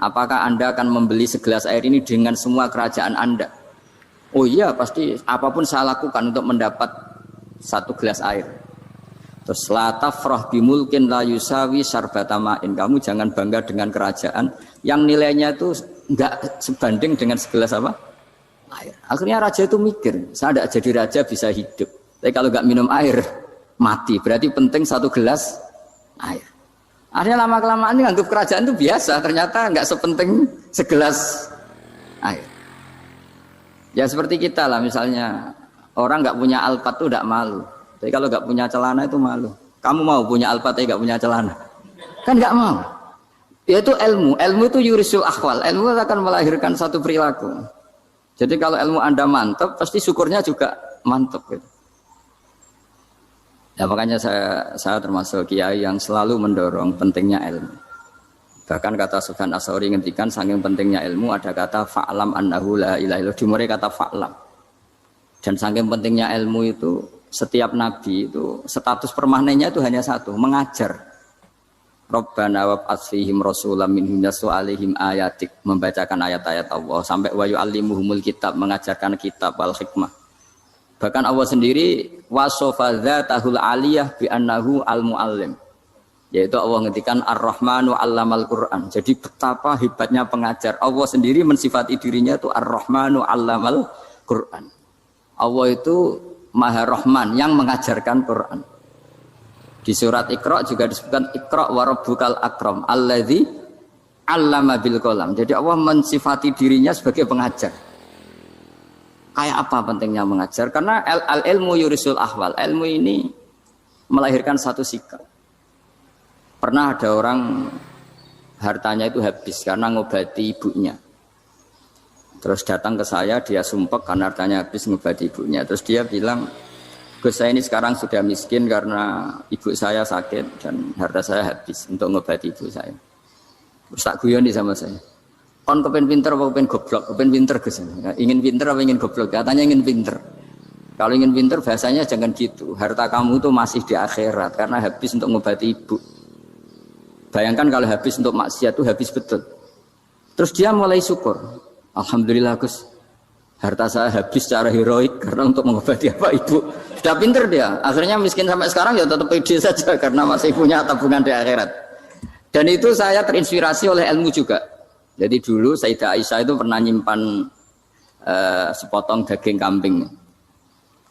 Apakah Anda akan membeli segelas air ini dengan semua kerajaan Anda? Oh iya, pasti apapun saya lakukan untuk mendapat satu gelas air. Terus la tafrah bimulkin la yusawi syarbatamain. Kamu jangan bangga dengan kerajaan yang nilainya itu enggak sebanding dengan segelas apa? Air. Akhirnya raja itu mikir, saya tidak jadi raja bisa hidup. Tapi kalau enggak minum air mati. Berarti penting satu gelas air. Akhirnya lama-kelamaan ini anggap kerajaan itu biasa. Ternyata enggak sepenting segelas air. Ya seperti kita lah misalnya orang enggak punya alpat itu enggak malu. Tapi kalau nggak punya celana itu malu. Kamu mau punya alpat tapi nggak punya celana? Kan nggak mau. Yaitu ilmu. Ilmu itu yurisul akhwal. Ilmu akan melahirkan satu perilaku. Jadi kalau ilmu Anda mantap, pasti syukurnya juga mantap. Gitu. Ya makanya saya termasuk kiai yang selalu mendorong pentingnya ilmu. Bahkan kata Sufyan Ats-Tsauri ngendikan saking pentingnya ilmu ada kata fa'lam annahu la ilaha illallah. Dimulai kata fa'lam. Dan saking pentingnya ilmu itu setiap nabi itu status permanennya itu hanya satu, mengajar. Rabbana wab'ats fihim rasulam minhum yatlu 'alaihim ayatik, membacakan ayat-ayat Allah sampai wa yu'allimuhumul kitab, mengajarkan kitab wal hikmah. Bahkan Allah sendiri wasofa dzatahul 'aliyah bi annahu al-muallim. Yaitu Allah ngendikan Ar-Rahmanu 'allamal Qur'an. Jadi betapa hebatnya pengajar. Allah sendiri mensifati dirinya itu Ar-Rahmanu 'allamal Qur'an. Allah itu Maha Rahman yang mengajarkan Quran. Di surat Iqra juga disebutkan Iqra wa rabbukal akram alladzi 'allama bil qalam. Jadi Allah mensifati dirinya sebagai pengajar. Kayak apa pentingnya mengajar? Karena ilmu yurisul ahwal. Ilmu ini melahirkan satu sikap. Pernah ada orang hartanya itu habis karena ngobati ibunya. Terus datang ke saya, dia sumpek karena hartanya habis ngobati ibunya. Terus dia bilang, Gus, saya ini sekarang sudah miskin karena ibu saya sakit dan harta saya habis untuk ngobati ibu saya. Terus tak guyoni sama saya. Kon kepen pinter apa kepen goblok? Kepen pinter Gus. Ingin pinter apa ingin goblok? Katanya ingin pinter. Kalau ingin pinter bahasanya jangan gitu. Harta kamu tuh masih di akhirat karena habis untuk ngobati ibu. Bayangkan kalau habis untuk maksiat tuh habis betul. Terus dia mulai syukur. Alhamdulillah Gus. Harta saya habis secara heroik karena untuk mengobati apa ibu. Sudah pinter dia. Akhirnya miskin sampai sekarang ya tetap pede saja karena masih punya tabungan di akhirat. Dan itu saya terinspirasi oleh ilmu juga. Jadi dulu Sayyidah Aisyah itu pernah nyimpan sepotong daging kambing,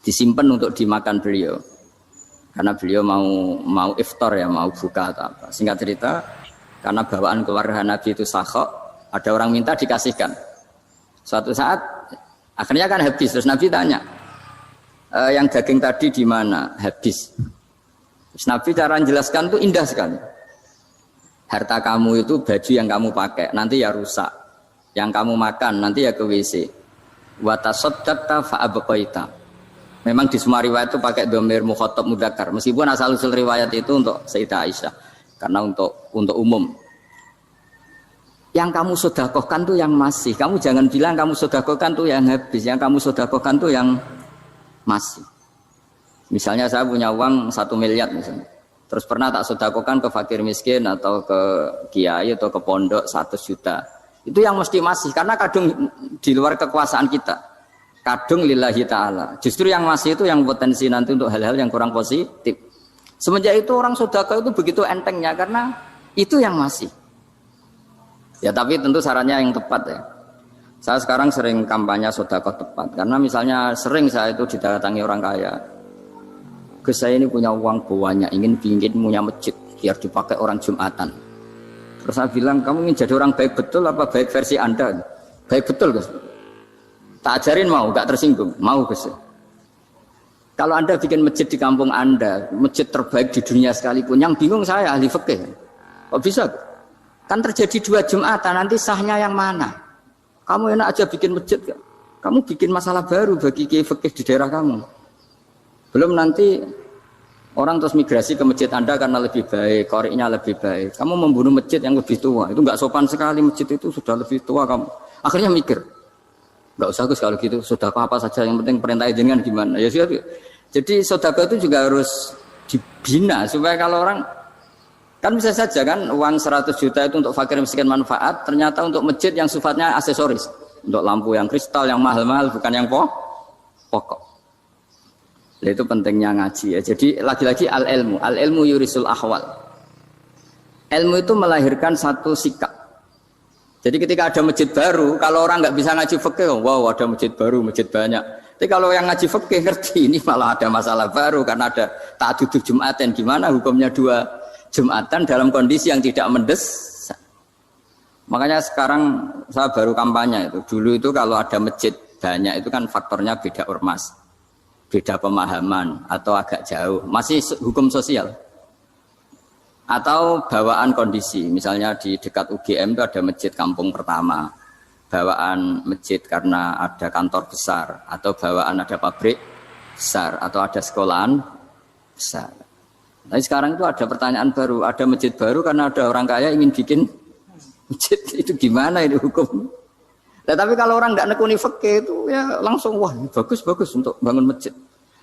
disimpan untuk dimakan beliau, karena beliau mau iftar ya, mau buka atau apa. Singkat cerita, karena bawaan keluarga Nabi itu sakhok, ada orang minta dikasihkan. Suatu saat akhirnya kan habis, terus Nabi tanya, yang daging tadi di mana? Habis. Terus Nabi cara menjelaskan itu indah sekali. Harta kamu itu baju yang kamu pakai nanti ya rusak, yang kamu makan nanti ya ke WC. Wa tasaddaqta fa abqaita. Memang di semua riwayat itu pakai dhamir mukhatab mudzakkar, meskipun asal usul riwayat itu untuk Sayyidah Aisyah karena untuk umum. Yang kamu sedekahkan tuh yang masih. Kamu jangan bilang kamu sedekahkan tuh yang habis, yang kamu sedekahkan tuh yang masih. Misalnya saya punya uang 1 miliar misalnya. Terus pernah tak sedekahkan ke fakir miskin atau ke kiai atau ke pondok 100 juta. Itu yang mesti masih, karena kadung di luar kekuasaan kita. Kadung lillahi ta'ala. Justru yang masih itu yang potensi nanti untuk hal-hal yang kurang positif. Semenjak itu orang sedekah itu begitu entengnya karena itu yang masih. Ya tapi tentu sarannya yang tepat ya. Saya sekarang sering kampanye sedekah tepat. Karena misalnya sering saya itu didatangi orang kaya. Gus, saya ini punya uang banyak, ingin punya masjid biar dipakai orang Jumatan. Terus saya bilang, kamu ingin jadi orang baik betul apa baik versi Anda? Baik betul Gus. Tak ajarin mau, gak tersinggung, mau Gus. Kalau Anda bikin masjid di kampung Anda, masjid terbaik di dunia sekalipun, yang bingung saya ahli fikih. Kok bisa? Kan terjadi 2 Jumatan, nanti sahnya yang mana? Kamu enak aja bikin masjid, kamu bikin masalah baru bagi kiai fikih di daerah kamu. Belum nanti orang terus migrasi ke masjid Anda karena lebih baik, koriknya lebih baik. Kamu membunuh masjid yang lebih tua, itu nggak sopan sekali, masjid itu sudah lebih tua kamu. Akhirnya mikir, nggak usah Gus kalau gitu, sudah apa saja, yang penting perintah jenengan gimana. Ya sudah. Jadi sedekah itu juga harus dibina supaya kalau orang, kan bisa saja kan uang 100 juta itu untuk fakir miskin manfaat, ternyata untuk masjid yang sifatnya aksesoris, untuk lampu yang kristal yang mahal-mahal bukan yang pokok. Itu pentingnya ngaji ya. Jadi lagi-lagi al-ilmu yurisul ahwal. Ilmu itu melahirkan satu sikap. Jadi ketika ada masjid baru, kalau orang nggak bisa ngaji fikih, wow ada masjid baru, masjid banyak. Tapi kalau yang ngaji fikih ngerti ini malah ada masalah baru karena ada ta'addud Jumatan. Gimana hukumnya 2 Jumatan dalam kondisi yang tidak mendesak. Makanya sekarang saya baru kampanye itu. Dulu itu kalau ada masjid banyak itu kan faktornya beda ormas, beda pemahaman atau agak jauh, masih hukum sosial atau bawaan kondisi. Misalnya di dekat UGM itu ada masjid kampung pertama, bawaan masjid karena ada kantor besar, atau bawaan ada pabrik besar, atau ada sekolahan besar. Tapi sekarang itu ada pertanyaan baru, ada masjid baru karena ada orang kaya ingin bikin masjid. Itu gimana ini hukum? Nah, tapi kalau orang tidak nekuni fikih itu ya langsung wah bagus untuk bangun masjid.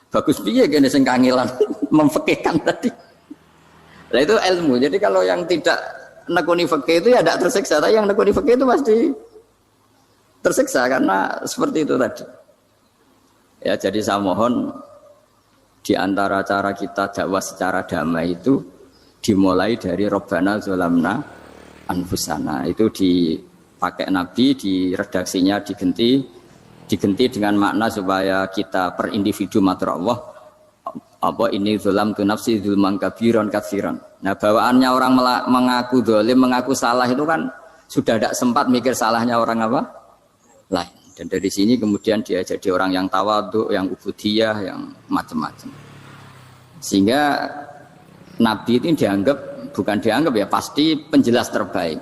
Bagus piye gene sing kangelan memfikihkan tadi. Nah itu ilmu. Jadi kalau yang tidak nekuni fikih itu ya tidak tersiksa, tapi yang nekuni fikih itu pasti tersiksa karena seperti itu tadi. Ya jadi saya mohon di antara cara kita dakwah secara damai itu dimulai dari Rabbana zalamna anfusana. Itu dipakai Nabi, di redaksinya diganti dengan makna supaya kita per individu matur Allah apa ini zalamtu nafsi zulman kabiran katsiran. Nah bawaannya orang mengaku zalim, mengaku salah itu kan sudah tidak sempat mikir salahnya orang apa lain. Dan dari sini kemudian dia jadi orang yang tawadhu, yang ubudiyah, yang macam-macam. Sehingga Nabi itu bukan dianggap ya, pasti penjelas terbaik.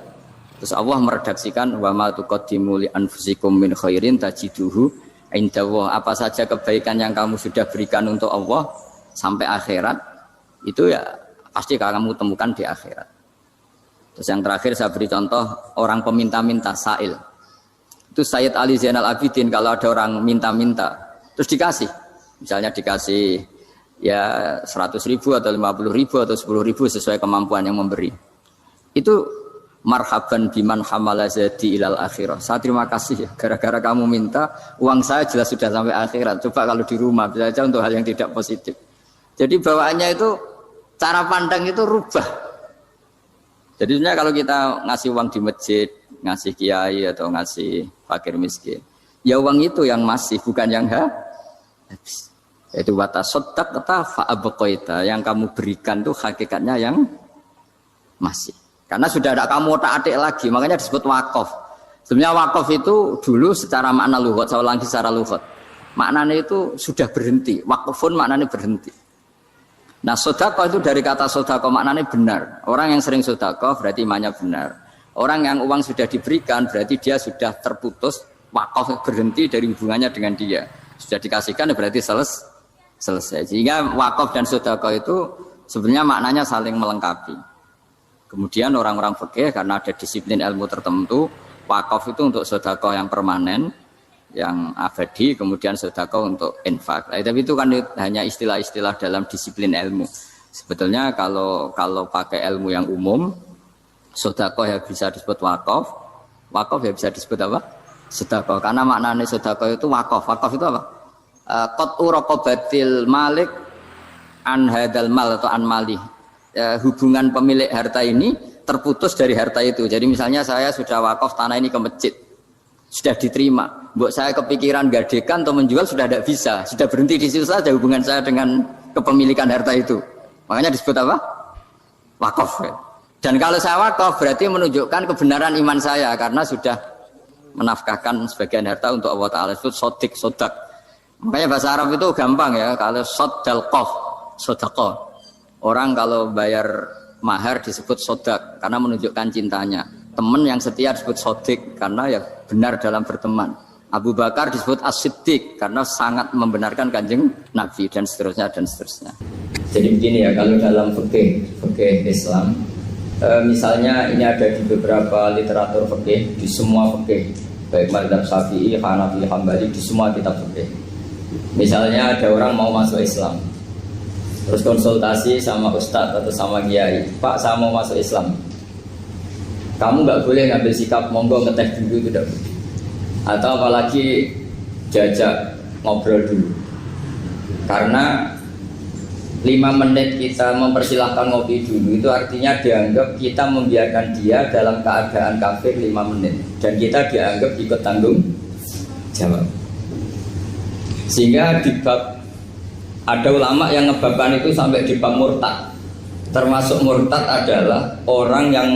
Terus Allah meredaksikan wa ma tuqaddimu li anfusikum min khairin tajiduhu indallah. Apa saja kebaikan yang kamu sudah berikan untuk Allah sampai akhirat itu ya pasti kamu temukan di akhirat. Terus yang terakhir saya beri contoh orang peminta-minta sa'il. Itu Sayyid Ali Zainal Abidin kalau ada orang minta-minta terus dikasih. Misalnya dikasih ya 100.000 atau 50.000 atau 10.000 sesuai kemampuan yang memberi. Itu marhaban biman hamala zadi ilal akhirah. Saya terima kasih ya, gara-gara kamu minta uang saya jelas sudah sampai akhirat. Coba kalau di rumah bisa saja untuk hal yang tidak positif. Jadi bawaannya itu cara pandang itu rubah. Jadi sebenarnya kalau kita ngasih uang di masjid, ngasih kiai atau ngasih fakir miskin, ya uang itu yang masih bukan yang habis. Yaitu watasodak kata fa'abqaita, yang kamu berikan tuh hakikatnya yang masih. Karena sudah ada kamu otak-atik lagi, makanya disebut wakaf. Sebenarnya wakaf itu dulu secara makna lughat, saya ulangi secara lughat. Maknanya itu sudah berhenti, wakafun maknanya berhenti. Nah sedekah itu dari kata sedekah maknanya benar. Orang yang sering sedekah berarti imannya benar. Orang yang uang sudah diberikan berarti dia sudah terputus, wakaf berhenti dari hubungannya dengan dia. Sudah dikasihkan berarti selesai. Sehingga wakaf dan sedekah itu sebenarnya maknanya saling melengkapi. Kemudian orang-orang fikih karena ada disiplin ilmu tertentu, wakaf itu untuk sedekah yang permanen, yang abadi, kemudian sedekah untuk infak. Tapi itu kan hanya istilah-istilah dalam disiplin ilmu. Sebetulnya kalau pakai ilmu yang umum, sedekah ya bisa disebut wakaf, wakaf ya bisa disebut apa? Sedekah. Karena maknanya sedekah itu wakaf. Wakaf itu apa? Qat'u raqabatil malik an hadal mal atau an mali. Hubungan pemilik harta ini terputus dari harta itu. Jadi misalnya saya sudah wakaf tanah ini ke masjid, sudah diterima. Mbok saya kepikiran gadekan atau menjual sudah tidak bisa, sudah berhenti di situ saja hubungan saya dengan kepemilikan harta itu. Makanya disebut apa? Wakaf. Dan kalau saya wakaf berarti menunjukkan kebenaran iman saya karena sudah menafkahkan sebagian harta untuk Allah Ta'ala. Itu sodik, sodak. Makanya bahasa Arab itu gampang ya. Kalau sodalqof, sodaqoh. Orang kalau bayar mahar disebut sodak karena menunjukkan cintanya. Teman yang setia disebut sodik karena ya benar dalam berteman. Abu Bakar disebut as-siddiq karena sangat membenarkan kanjeng Nabi dan seterusnya dan seterusnya. Jadi begini ya, kalau dalam fikih Islam, misalnya ini ada di beberapa literatur fikih, di semua fikih, baik mazhab Syafi'i, Hanafi, Hambali, di semua kitab fikih. Misalnya ada orang mau masuk Islam, terus konsultasi sama ustadz atau sama kiai, Pak saya mau masuk Islam, kamu nggak boleh ngambil sikap monggo ngeteh dulu, tidak boleh. Atau apalagi jajak ngobrol dulu, karena 5 menit kita mempersilahkan ngopi dulu itu artinya dianggap kita membiarkan dia dalam keadaan kafir 5 menit dan kita dianggap ikut tanggung jawab. Sehingga di bab ada ulama yang ngebabkan itu sampai di bab murtad. Termasuk murtad adalah orang yang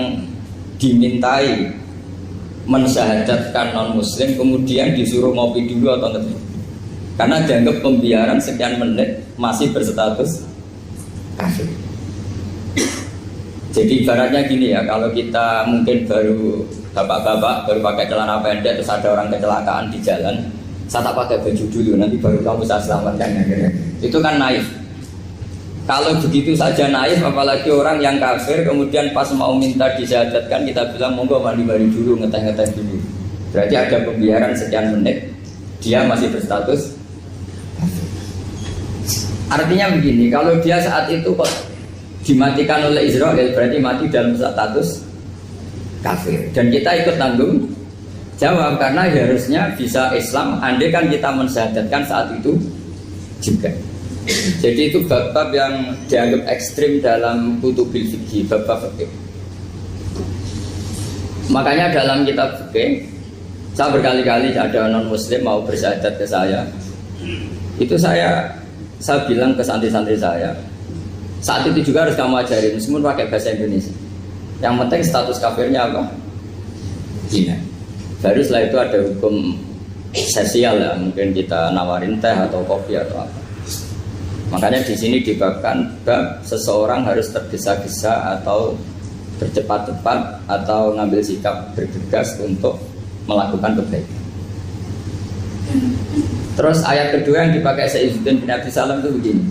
dimintai mensyahadatkan non muslim kemudian disuruh ngopi dulu atau ngeteh. Karena dianggap pembiaran sekian menit masih berstatus kafir. Jadi ibaratnya gini ya, kalau kita mungkin baru bapak-bapak baru pakai celana pendek terus ada orang kecelakaan di jalan, saya tak pakai baju dulu nanti baru kamu saya selamatkan. Itu kan naif. Kalau begitu saja naif, apalagi orang yang kafir kemudian pas mau minta disyahadatkan kita bilang monggo mandi-mandi dulu, ngeteh-ngeteh dulu. Berarti ada pembiaran sekian menit, dia masih berstatus. Artinya begini, kalau dia saat itu kok dimatikan oleh Israel berarti mati dalam status kafir. Dan kita ikut tanggung jawab karena harusnya bisa Islam andai kan kita mensyahadatkan saat itu juga. Jadi itu bab-bab yang dianggap ekstrim dalam kutubil fikih, bab-bab fikih. Makanya dalam kitab fikih, saya berkali-kali ada non muslim mau bersyahadat ke saya, itu saya bilang ke santri-santri saya, saat itu juga harus kamu ajarin, meskipun pakai bahasa Indonesia. Yang penting status kafirnya apa? Zina. Baru setelah itu ada hukum sesial ya, mungkin kita nawarin teh atau kopi atau apa. Makanya di sini dibabkan bab seseorang harus tergesa-gesa atau bercepat-cepat atau ngambil sikap bergegas untuk melakukan kebaikan. Terus ayat kedua yang dipakai Izzuddin bin Abi Salam itu begini.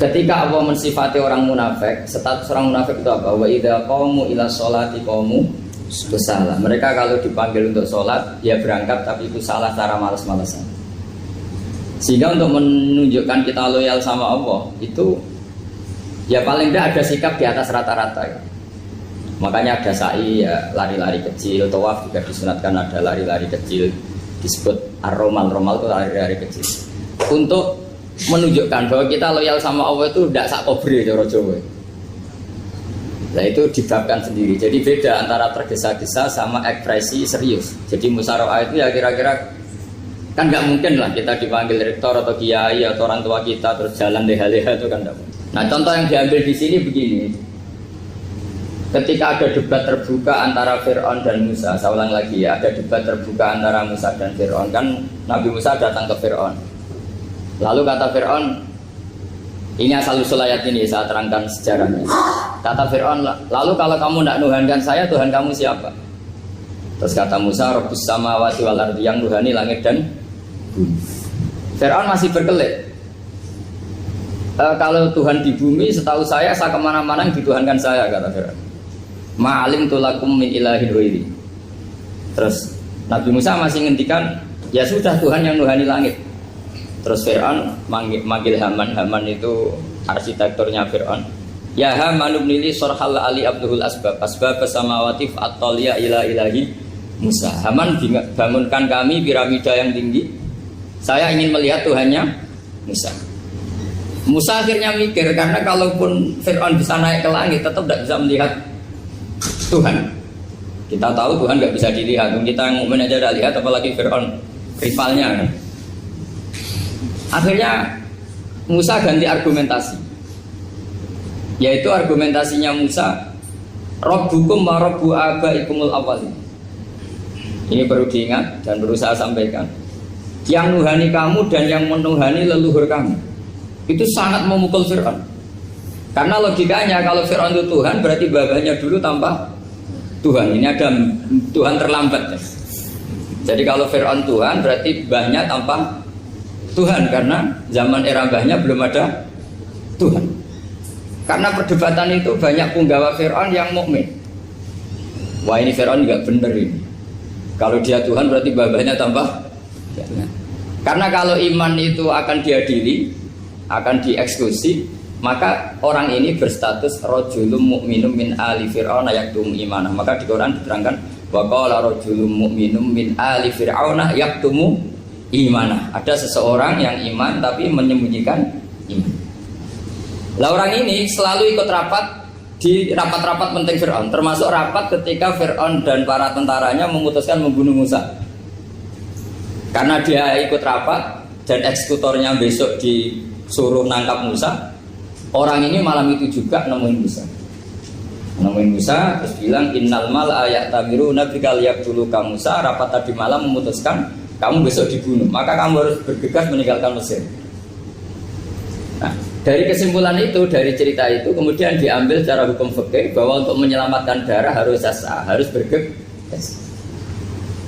Ketika Allah mensifati orang munafik, status orang munafik itu apa? Wa idza qamu ila sholati qamu kusala. Mereka kalau dipanggil untuk sholat, ya berangkat tapi itu salah cara malas-malasan. Sehingga untuk menunjukkan kita loyal sama Allah itu ya paling tidak ada sikap di atas rata-rata ya. Makanya ada sa'i ya, lari-lari kecil, tawaf juga disunatkan ada lari-lari kecil, disebut ar-romal, romal itu lari-lari kecil untuk menunjukkan bahwa kita loyal sama Allah itu tidak sak kobre cara Jawa. Nah itu dibabkan sendiri. Jadi beda antara tergesa-gesa sama ekspresi serius. Jadi musyawarah itu ya kira-kira kan nggak mungkin lah kita dipanggil rektor atau kiai atau orang tua kita terus jalan leha-leha itu kan nggak mungkin. Nah contoh yang diambil di sini begini. Ketika ada debat terbuka antara Fir'aun dan Musa, saya ulang lagi ya, ada debat terbuka antara Musa dan Fir'aun. Kan Nabi Musa datang ke Fir'aun. Lalu kata Fir'aun, ini asal-usul ayat ini saya terangkan sejarahnya. Kata Fir'aun, lalu kalau kamu tidak nuhankan saya, Tuhan kamu siapa? Terus kata Musa, Rabbus samawati wal ardi, yang nuhani langit dan bumi. Fir'aun masih berkelit. Kalau Tuhan di bumi, setahu saya kemana-mana yang dituhankan saya, kata Fir'aun. Ma'alim tulakum min ilahin ghairi. Terus Nabi Musa masih ngendikan, ya sudah Tuhan yang nuhani langit. Terus Fir'aun manggil Haman. Haman itu arsitekturnya Fir'aun. Ya Haman ibnili sorhal ali abduhul asbab samawati fa'atoliya ila ilahi Musa. Haman bangunkan kami piramida yang tinggi. Saya ingin melihat Tuhannya Musa. Musa akhirnya mikir, karena kalaupun Fir'aun bisa naik ke langit tetap tidak bisa melihat Tuhan. Kita tahu Tuhan nggak bisa dilihat. Kita yang mukmin aja tidak lihat, apalagi Fir'aun rivalnya. Akhirnya Musa ganti argumentasi, yaitu argumentasinya Musa, Rabbukum wa Rabbu abaikumul awwalin. Ini perlu diingat dan perlu saya sampaikan. Yang nuhani kamu dan yang menuhani leluhur kamu. Itu sangat memukul Fir'aun. Karena logikanya kalau Fir'aun itu Tuhan, berarti babanya dulu tanpa Tuhan. Ini ada Tuhan terlambat. Jadi kalau Fir'aun Tuhan, berarti mbahnya tanpa Tuhan, karena zaman era mbahnya belum ada Tuhan. Karena perdebatan itu banyak punggawa Fir'aun yang mukmin. Wah ini Fir'aun nggak bener ini. Kalau dia Tuhan berarti mbahnya tanpa Tuhan. Karena kalau iman itu akan diadili, akan dieksekusi, maka orang ini berstatus rajulun mu'minum min ali fir'auna yaktum imanah. Maka di Quran diterangkan wa qala rajulun mu'minum min ali fir'auna yaktumu imanah. Ada seseorang yang iman tapi menyembunyikan iman. Lah orang ini selalu ikut rapat di rapat-rapat penting Fir'aun, termasuk rapat ketika Fir'aun dan para tentaranya memutuskan membunuh Musa. Karena dia ikut rapat dan eksekutornya besok disuruh nangkap Musa. Orang ini malam itu juga nemuin Musa terus bilang innal mal ayat tabiru nabikal yaqtulu ka Musa. Rapat tadi malam memutuskan kamu besok dibunuh, maka kamu harus bergegas meninggalkan Mesir. Nah, dari kesimpulan itu, dari cerita itu kemudian diambil secara hukum fikih bahwa untuk menyelamatkan darah harus jasa, harus bergegas.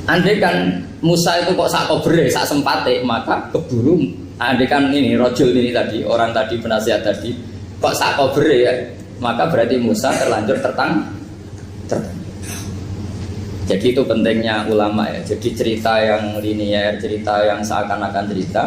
Andai kan Musa itu kok sak kobre, sak sempate, maka keburu. Andai kan ini rojul ini tadi, orang tadi penasihat tadi kok sak kobre ya, maka berarti Musa terlanjur tertang. Jadi itu pentingnya ulama ya. Jadi cerita yang linear, cerita yang seakan-akan cerita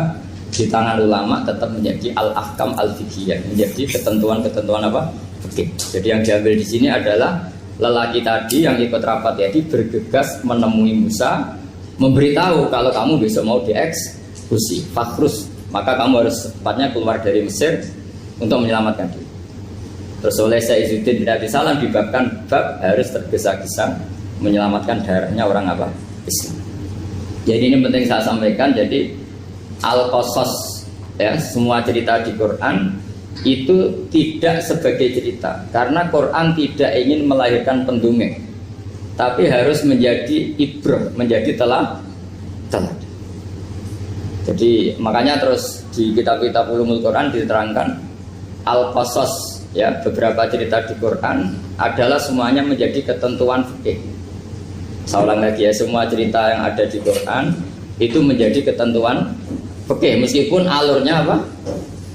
di tangan ulama tetap menjadi al-ahkam al-fiqhiyah, menjadi ketentuan-ketentuan apa? Fikih. Jadi yang diambil di sini adalah lelaki tadi yang ikut rapat tadi bergegas menemui Musa, memberitahu kalau kamu besok mau dieksekusi, fakhrus, maka kamu harus secepatnya keluar dari Mesir untuk menyelamatkan diri. Terus oleh Izzuddin bin Abi Salam dibabkan bab harus tergesa-gesa menyelamatkan darahnya orang apa? Islam. Jadi ini penting saya sampaikan. Jadi al-qasas ya, semua cerita di Quran itu tidak sebagai cerita, karena Quran tidak ingin melahirkan pendongeng, tapi harus menjadi ibrah, menjadi telat. Jadi makanya terus di kitab-kitab ulumul Quran diterangkan al-qasas, ya, beberapa cerita di Quran adalah semuanya menjadi ketentuan fikih. Saya ulang lagi ya, semua cerita yang ada di Quran itu menjadi ketentuan fikih meskipun alurnya apa?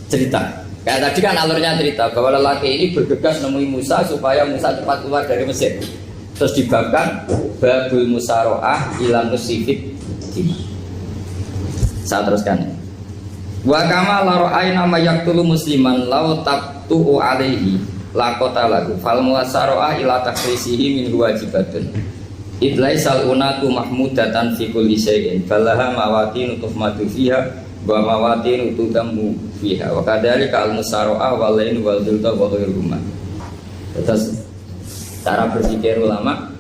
Cerita. Kayak tadi kan alurnya cerita bahwa lelaki ini bergegas nemui Musa supaya Musa cepat keluar dari Mesir. Terus dibabkan babul musaroah ilan musifid. Saya teruskan. Wa kama la ra'ayna may yaqtulu musliman law tabtu'u alaihi laqata lahu fal musaroah ila takrisihi min wajibatun. Idlaisal unatu mahmudatan fi kulli syai'in falaha mawatin tuhmatu fiha wa mawatin tudamu fiha wa kadzalika al musaroah wal lain wal dulta wa ghairuhuma. Terus cara berpikir ulama,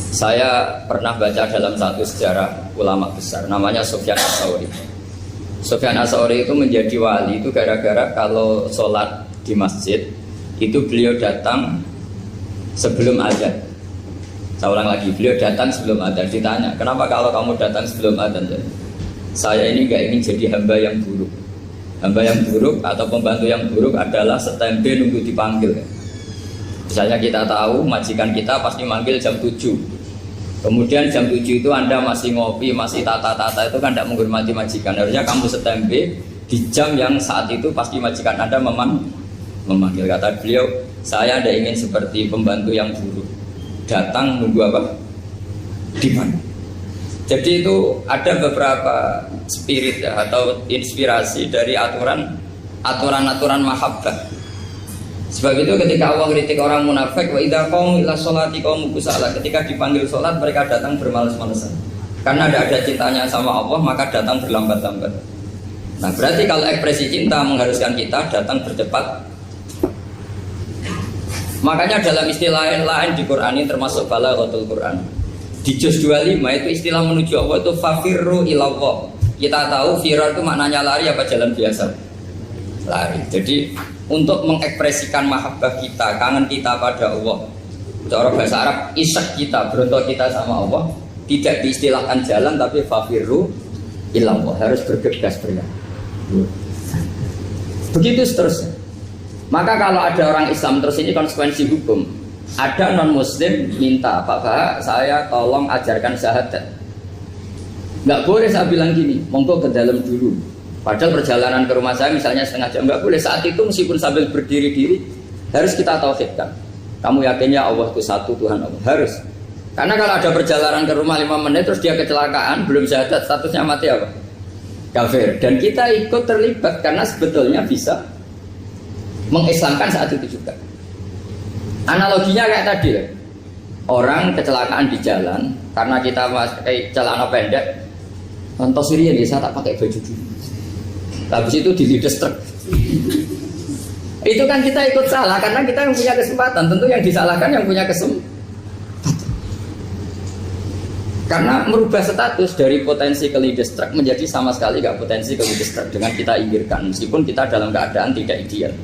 saya pernah baca dalam satu sejarah ulama besar namanya Sufyan Ats-Tsauri. Sufyan Ats-Tsauri itu menjadi wali itu gara-gara kalau sholat di masjid itu beliau datang sebelum adzan. Saya ulang lagi, beliau datang sebelum adzan. Ditanya, kenapa kalau kamu datang sebelum adzan? Saya ini gak ingin jadi hamba yang buruk. Hamba yang buruk atau pembantu yang buruk adalah setempe nunggu dipanggil. Misalnya kita tahu majikan kita pasti manggil jam 7. Kemudian jam 7 itu Anda masih ngopi, masih tata-tata, itu kan tidak menghormati majikan. Harusnya kamu setempe di jam yang saat itu pasti majikan Anda memanggil. Kata beliau, saya tidak ingin seperti pembantu yang buruk. Datang nunggu apa? Dipanggil. Jadi itu ada beberapa spirit ya, atau inspirasi dari aturan-aturan mahabbah. Sebab itu ketika Allah kritik orang munafik, wa idza qamu ila sholati qamu kusala, ketika dipanggil sholat mereka datang bermalas-malasan. Karena tidak ada cintanya sama Allah, maka datang berlambat-lambat. Nah, berarti kalau ekspresi cinta mengharuskan kita datang bercepat. Makanya dalam istilah lain di Quran ini termasuk balaghatul Quran. Di juz 25 itu istilah menuju Allah itu fafirru ilallah. Kita tahu firar itu maknanya lari apa jalan biasa? Lari. Jadi untuk mengekspresikan mahabbah kita, kangen kita pada Allah, cara bahasa Arab isak kita, berontok kita sama Allah, tidak diistilahkan jalan tapi fafirru ilallah, harus bergegas berlari. Begitu seterusnya. Maka kalau ada orang Islam, terus ini konsekuensi hukum, ada non muslim minta, Pak Bah, saya tolong ajarkan syahadat. Nggak boleh saya bilang gini, monggo ke dalam dulu. Padahal perjalanan ke rumah saya misalnya setengah jam, nggak boleh. Saat itu meskipun sambil berdiri-diri harus kita tauhidkan. Kamu yakinnya Allah itu satu, Tuhan Allah, harus. Karena kalau ada perjalanan ke rumah 5 menit terus dia kecelakaan, belum syahadat, statusnya mati apa? Kafir. Dan kita ikut terlibat karena sebetulnya bisa mengislamkan saat itu juga. Analoginya kayak tadi lah. Orang kecelakaan di jalan karena kita pakai celana pendek, contoh Syria nih, saya tak pakai baju dulu. Habis itu dilides truk. Itu kan kita ikut salah karena kita yang punya kesempatan. Tentu yang disalahkan yang punya kesempatan. Karena merubah status dari potensi kelides truk menjadi sama sekali gak potensi kelides truk dengan kita inggirkan. Meskipun kita dalam keadaan tidak ideal.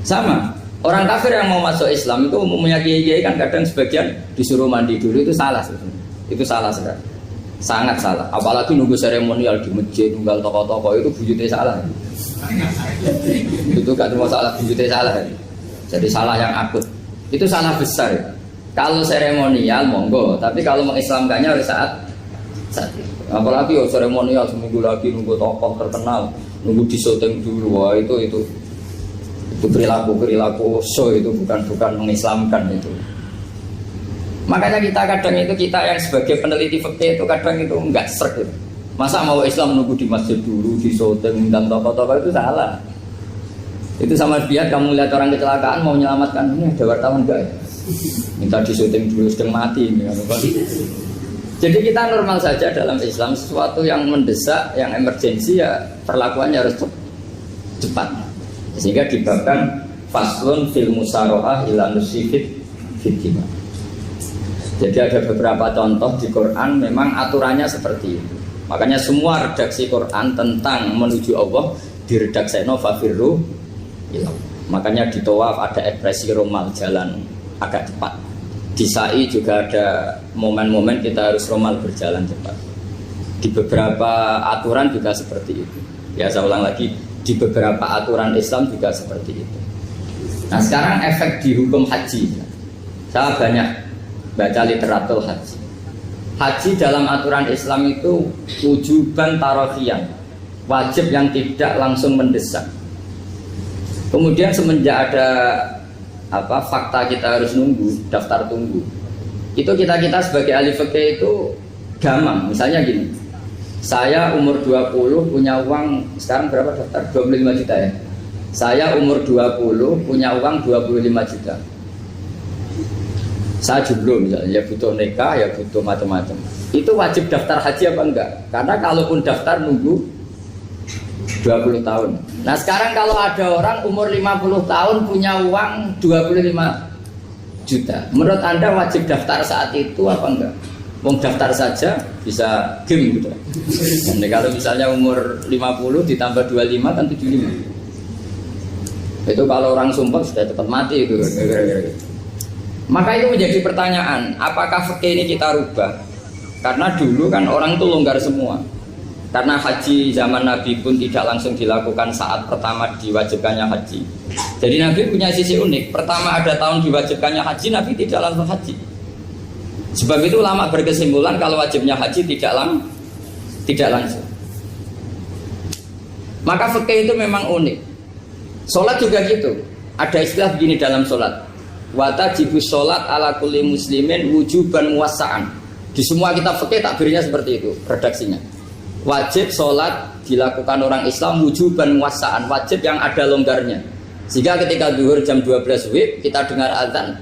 Sama. Orang kafir yang mau masuk Islam itu umumnya kiai-kiai kan kadang sebagian disuruh mandi dulu, itu salah sebetulnya. Itu salah sekali. Sangat salah, apalagi nunggu seremonial di masjid, nunggal toko-toko itu bujutnya salah. Itu gak cuma salah, bujutnya salah. Jadi salah yang akut. Itu salah besar. Kalau seremonial monggo, tapi kalau mengislamkannya harus saat itu. Apalagi seremonial seminggu lagi nunggu tokoh terkenal, nunggu disyuting dulu, wah itu perilaku show, itu bukan mengislamkan itu. Makanya kita yang sebagai peneliti fikih itu kadang itu enggak sreg gitu. Masa mau Islam nunggu di masjid dulu, di syuting dan tokoh-tokoh, itu salah. Itu sama biar kamu lihat orang kecelakaan mau menyelamatkan, ini ada wartawan enggak ya? Minta di syuting dulu, sedang mati ini. Jadi kita normal saja dalam Islam, sesuatu yang mendesak, yang emergensi ya perlakuannya harus cepat. Sehingga dibabkan faslun fil musaroah ila nusifid fitima. Jadi ada beberapa contoh di Quran memang aturannya seperti itu. Makanya semua redaksi Quran tentang menuju Allah diredakseno fafirru ilallah. Makanya di tawaf ada ekspresi romal, jalan agak cepat. Di sa'i juga ada momen-momen kita harus romal berjalan cepat. Di beberapa aturan juga seperti itu. Ya saya ulang lagi, di beberapa aturan Islam juga seperti itu. Nah sekarang efek di hukum haji. Saya banyak baca literatur haji. Haji dalam aturan Islam itu wujuban tarofiyan, wajib yang tidak langsung mendesak. Kemudian semenjak ada fakta kita harus nunggu, daftar tunggu. Itu kita sebagai ahli fikih itu gamang. Misalnya gini, saya umur 20 punya uang, sekarang berapa daftar? 25 juta ya. Saya umur 20 punya uang 25 juta. Saya jomblo misalnya, ya butuh nikah, ya butuh macam-macam. Itu wajib daftar haji apa enggak? Karena kalaupun daftar nunggu 20 tahun. Nah sekarang kalau ada orang umur 50 tahun punya uang 25 juta, menurut Anda wajib daftar saat itu apa enggak? Wong daftar saja bisa game gitu. Dan kalau misalnya umur 50 ditambah 25 kan 75. Itu kalau orang sumpah sudah cepat mati itu. Maka itu menjadi pertanyaan, apakah fikih ini kita rubah? Karena dulu kan orang itu longgar semua. Karena haji zaman Nabi pun tidak langsung dilakukan saat pertama diwajibkannya haji. Jadi Nabi punya sisi unik. Pertama ada tahun diwajibkannya haji, Nabi tidak langsung haji. Sebab itu ulama berkesimpulan kalau wajibnya haji tidak langsung. Maka fikih itu memang unik. Sholat juga gitu. Ada istilah begini dalam sholat. Watajibus sholat ala kulli muslimin wujuban muwassa'an. Di semua kitab fikih takbirnya seperti itu redaksinya. Wajib sholat dilakukan orang Islam wujuban muwassa'an, wajib yang ada longgarnya. Sehingga ketika zuhur jam 12 WIB kita dengar azan,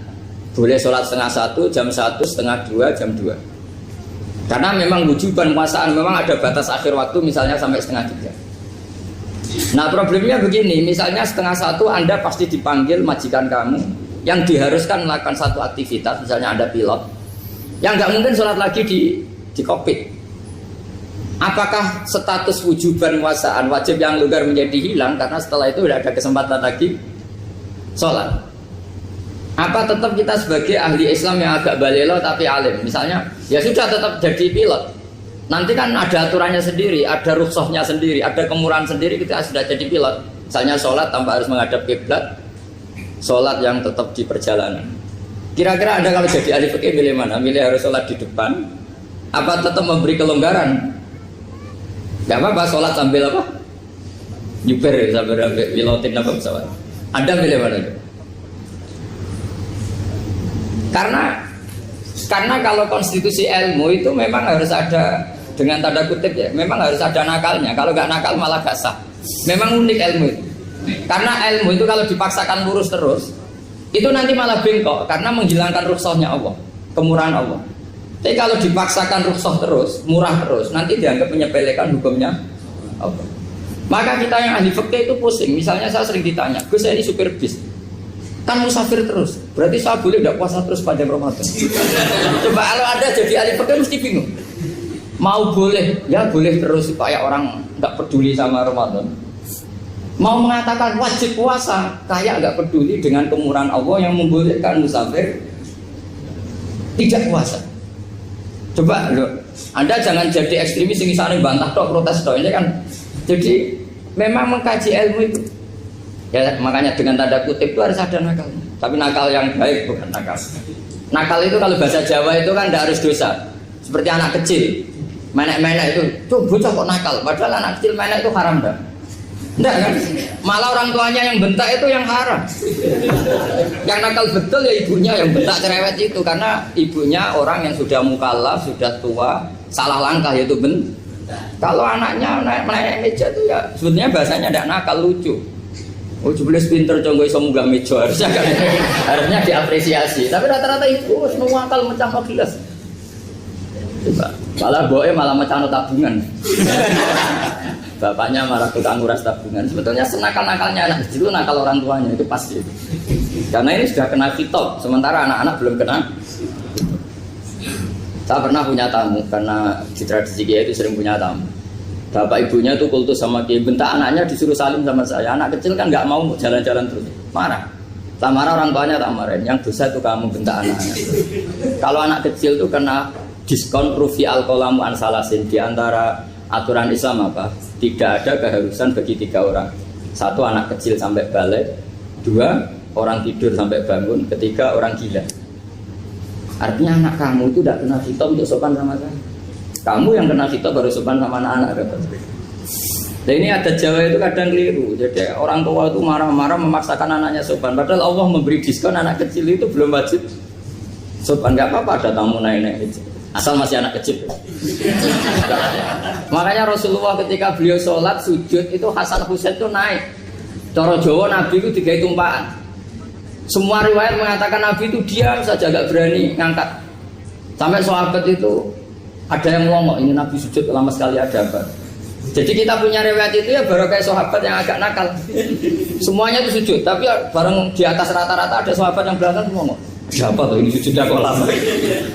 boleh sholat setengah 1, jam 1, setengah 2, jam 2. Karena memang wujuban muwassa'an, memang ada batas akhir waktu misalnya sampai setengah 3. Nah problemnya begini, misalnya setengah 1 Anda pasti dipanggil majikan kamu yang diharuskan melakukan satu aktivitas, misalnya Anda pilot, yang nggak mungkin sholat lagi di kokpit. Apakah status wujuban muwassa'an, wajib yang longgar menjadi hilang karena setelah itu tidak ada kesempatan lagi sholat? Apa tetap kita sebagai ahli Islam yang agak balelo tapi alim, misalnya ya sudah tetap jadi pilot, nanti kan ada aturannya sendiri, ada rukhsahnya sendiri, ada kemurahan sendiri kita sudah jadi pilot. Misalnya sholat tanpa harus menghadap kiblat, sholat yang tetap di perjalanan. Kira-kira Anda kalau jadi ahli fikih milih mana? Milih harus sholat di depan, apa tetap memberi kelonggaran? Gak apa-apa sholat sambil apa? Nyuper sambil pilotin apa pesawat. Anda milih mana? Karena kalau konstitusi ilmu itu memang harus ada, dengan tanda kutip ya, memang harus ada nakalnya. Kalau nggak nakal malah gak sah. Memang unik ilmu itu. Karena ilmu itu kalau dipaksakan lurus terus, itu nanti malah bengkok karena menghilangkan rukhsahnya Allah, kemurahan Allah. Tapi kalau dipaksakan rukhsah terus, murah terus, nanti dianggap menyepelekan hukumnya Allah. Maka kita yang ahli fikih itu pusing. Misalnya saya sering ditanya, Gus saya ini supir bis, kan musafir terus, berarti saya boleh tidak puasa terus pada Ramadan? Coba kalau ada jadi ahli fikih mesti bingung. Mau boleh, ya boleh terus supaya orang nggak peduli sama Ramadan. Mau mengatakan wajib puasa, kayak nggak peduli dengan kemurahan Allah yang membolehkan musafir tidak puasa. Coba loh, Anda jangan jadi ekstremis yang saling bantah tok, protes tok, ini kan. Jadi memang mengkaji ilmu itu. Ya makanya dengan tanda kutip itu harus ada nakal. Tapi nakal yang baik, bukan nakal. Nakal itu kalau bahasa Jawa itu kan tidak harus dosa. Seperti anak kecil, menek-menek itu, tuh bocah kok nakal. Padahal anak kecil menek itu haram dah. Enggak kan? Malah orang tuanya yang bentak itu yang haram. Yang nakal betul ya ibunya yang bentak cerewet itu, karena ibunya orang yang sudah mukallaf, sudah tua, salah langkah yaitu bentak. Kalau anaknya naik meja itu ya sebetulnya bahasanya tidak nakal, lucu. Oh jebule pinter conggo iso munggah meja, harusnya diapresiasi. Tapi rata-rata itu semua akal mecah gelas. Coba, malah boe malah mecah tabungan. Bapaknya marah tukang nguras tabungan. Sebetulnya senakal-nakalnya anak kecil itu nakal orang tuanya, itu pasti. Karena ini sudah kena fitop, sementara anak-anak belum kena. Saya pernah punya tamu, karena di tradisi Kiai itu sering punya tamu. Bapak ibunya itu kultus sama Kiai, bentak anaknya disuruh salim sama saya. Anak kecil kan nggak mau jalan-jalan terus, marah. Tak marah orang tuanya, tak marahin. Yang dosa itu kamu bentak anak-anak. Kalau anak kecil itu kena diskon rufi al-qalamu an salasin. Di antara aturan Islam apa? Tidak ada keharusan bagi 3 orang. 1 anak kecil sampai balik, 2 orang tidur sampai bangun, 3 orang gila. Artinya anak kamu itu tidak kena khitab untuk sopan sama saya. Kamu yang kena khitab baru sopan sama anak-anak. Dan ini ada Jawa itu kadang keliru. Jadi orang tua itu marah-marah memaksakan anaknya sopan. Padahal Allah memberi diskon anak kecil itu belum wajib sopan. Gak apa-apa ada tamu naik-naik asal masih anak kecil. Makanya Rasulullah ketika beliau sholat sujud itu Hasan Husain itu naik. Cara Jawa Nabi itu 3 tumpaan. Semua riwayat mengatakan Nabi itu diam saja, gak berani ngangkat. Sampai sahabat itu ada yang ngomong, ini Nabi sujud lama sekali ada apa? Jadi kita punya riwayat itu ya baru kayak sahabat yang agak nakal. Semuanya itu sujud, tapi bareng di atas rata-rata ada sahabat yang belakang ngomong, siapa tuh ini sujudnya kok lama?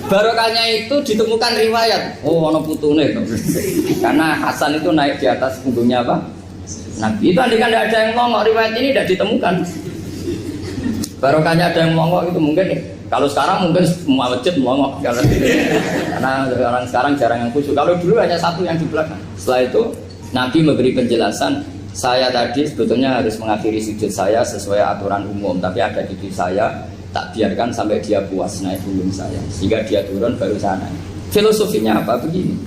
Barokahnya itu ditemukan riwayat, oh ono putune. Karena Hasan itu naik di atas punggungnya apa? Nabi itu andai kan tidak ada yang ngomong, riwayat ini tidak ditemukan. Barokahnya ada yang ngomong itu mungkin. Kalau sekarang mungkin semua masjid melongok karena orang sekarang jarang yang khusyuk. Kalau dulu hanya 1 yang di belakang. Setelah itu Nabi memberi penjelasan, saya tadi sebetulnya harus mengakhiri sujud saya sesuai aturan umum, tapi ada cucu saya tak biarkan sampai dia puas naik punggung saya, sehingga dia turun baru sana. Filosofinya apa? Begini,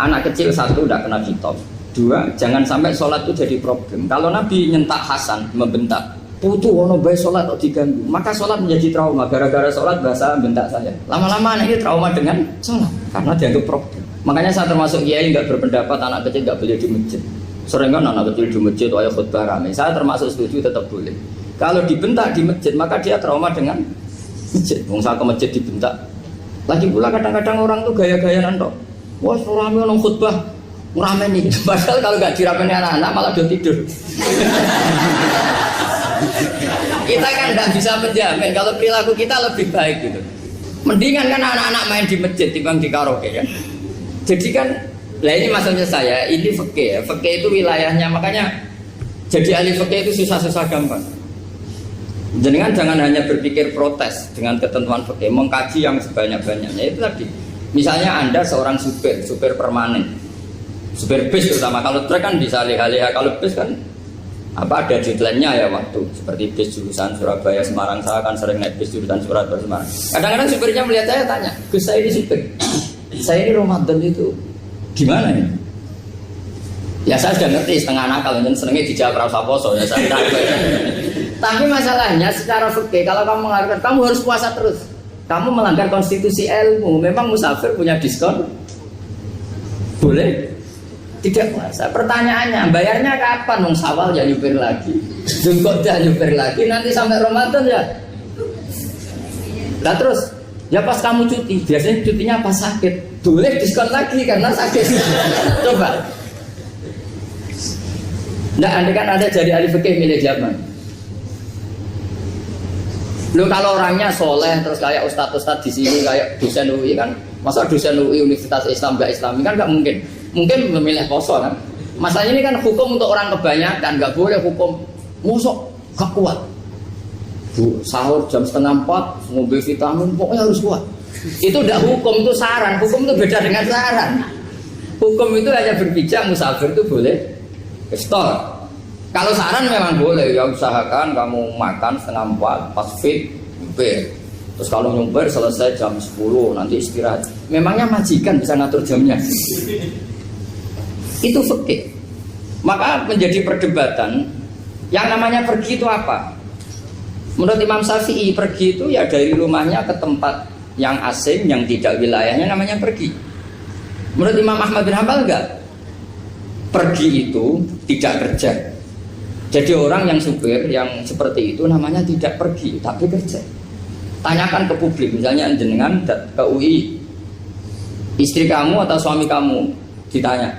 anak kecil 1 tidak kena khitab, 2 jangan sampai sholat itu jadi problem. Kalau Nabi nyentak Hasan, membentak, putu ono bae sholat kok diganggu, maka sholat menjadi trauma. Gara-gara sholat bahasa bentak saya. Lama-lama anak ini trauma dengan sholat karena dianggap problem. Makanya saya termasuk kiai nggak berpendapat anak kecil nggak boleh di masjid. Sering kan anak kecil di masjid ayat khutbah rame. Saya termasuk setuju tetap boleh. Kalau dibentak di masjid maka dia trauma dengan masjid. Wong saya ke masjid dibentak. Lagi pula kadang-kadang orang tuh gaya-gayaan tok. Wah, rame orang khutbah rame nih. Padahal kalau nggak dirapeni anak-anak malah udah tidur. Kita kan nggak bisa menjamin kalau perilaku kita lebih baik gitu. Mendingan kan anak-anak main di masjid dibanding di karaoke kan. Jadi kan, lah ini maksudnya saya, ini fikih ya. Fikih itu wilayahnya, makanya jadi ahli fikih itu susah-susah gampang. Jangan hanya berpikir protes dengan ketentuan fikih, mengkaji yang sebanyak-banyaknya. Itu tadi, misalnya Anda seorang supir permanen, supir bis terutama. Kalau truk kan bisa leha-leha, kalau bis kan apa ada deadline-nya ya waktu. Seperti bis jurusan Surabaya Semarang, saya kan sering naik bis jurusan Surabaya Semarang. Kadang-kadang supirnya melihat saya tanya, Gus saya ini supir, saya ini Ramadan itu gimana ini? Ya saya sudah ngerti setengah nakal, dan senengnya dijawab rasa poso ya saya tahu. Tapi masalahnya secara fikih kalau kamu mengatakan kamu harus puasa terus, kamu melanggar konstitusi ilmu. Memang musafir punya diskon? Boleh? Tidak puasa. Pertanyaannya, bayarnya kapan? Wong Syawal ya nyupir lagi, Zulqa'dah nyupir lagi, nanti sampai Ramadan ya. Nah terus, ya pas kamu cuti, biasanya cutinya pas sakit, boleh diskon lagi karena sakit. Coba. Nggak, andai kan ada jadi ahli fikih milih zaman. Lo kalau orangnya soleh terus kayak ustadz di sini kayak dosen UI kan, masa dosen UI Universitas Islam nggak Islami kan nggak mungkin. Mungkin memilih poso kan. Masalahnya ini kan hukum untuk orang kebanyakan, nggak boleh hukum musuh gak kuat. Sahur jam 3:30 ngombe vitamin pokoknya harus kuat. Itu tidak hukum, itu saran. Hukum itu beda dengan saran. Hukum itu hanya berpijak musafir itu boleh stol. Kalau saran memang boleh, ya usahakan kamu makan 3:30 pas fit nyumpir. Terus kalau nyumpir selesai jam 10 nanti istirahat. Memangnya majikan bisa ngatur jamnya? Itu fikih. Maka menjadi perdebatan yang namanya pergi itu apa? Menurut Imam Syafi'i pergi itu ya dari rumahnya ke tempat yang asing yang tidak wilayahnya namanya pergi. Menurut Imam Ahmad bin Hanbal enggak. Pergi itu tidak kerja. Jadi orang yang supir yang seperti itu namanya tidak pergi tapi kerja. Tanyakan ke publik, misalnya jenengan ke UI, istri kamu atau suami kamu ditanya,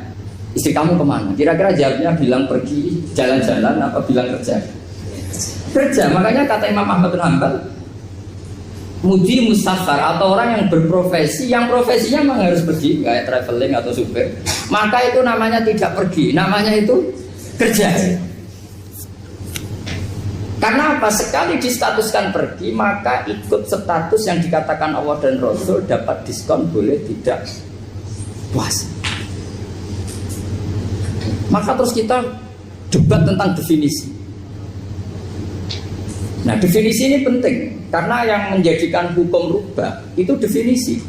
istri kamu kemana? Kira-kira jawabnya bilang pergi jalan-jalan apa bilang kerja? Kerja. Makanya kata Imam Ahmad bin Hanbal, mudi musafar atau orang yang berprofesi, yang profesinya memang harus pergi, kayak traveling atau supir, maka itu namanya tidak pergi, namanya itu kerja. Karena apa? Sekali distatuskan pergi, maka ikut status yang dikatakan Allah dan Rasul dapat diskon, boleh tidak puasa. Maka terus kita debat tentang definisi. Nah, definisi ini penting karena yang menjadikan hukum rubah itu definisi.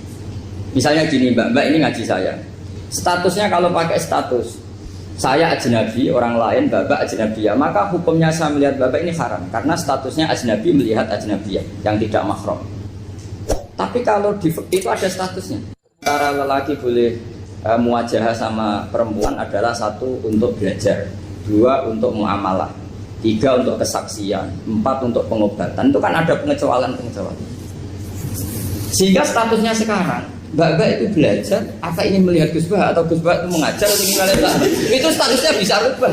Misalnya gini, Mbak ini ngaji saya. Statusnya kalau pakai status saya ajnabi, orang lain Bapak ajnabiyah, maka hukumnya saya melihat Bapak ini haram karena statusnya ajnabi melihat ajnabiyah yang tidak mahram. Tapi kalau di fikih itu ada statusnya. Antara lelaki boleh muajahah sama perempuan adalah satu untuk belajar, dua untuk muamalah, tiga untuk kesaksian, empat untuk pengobatan. Itu kan ada pengecualian. Sehingga statusnya sekarang Mbak itu belajar, apa ingin melihat Gus Bah atau Gus Bah itu mengajar atau ingin melihat itu statusnya bisa rubah.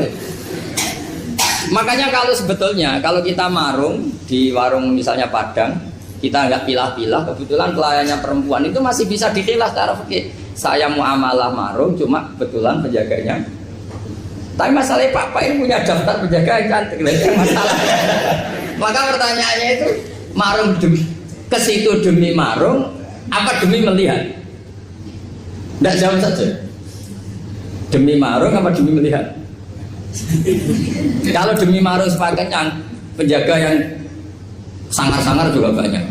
Makanya kalau sebetulnya kalau kita marung di warung misalnya Padang, kita nggak pilah-pilah, kebetulan pelayannya perempuan itu masih bisa dikilah secara fikih. Saya muamalah marung, cuma kebetulan penjaganya. Tapi masalahnya Pak ini punya daftar penjaga yang cantik, itu masalah. Maka pertanyaannya itu marung ke situ demi marung apa demi melihat? Tidak jawab saja. Demi marung apa demi melihat? Kalau demi marung sepakatnya penjaga yang sangar-sangar juga banyak.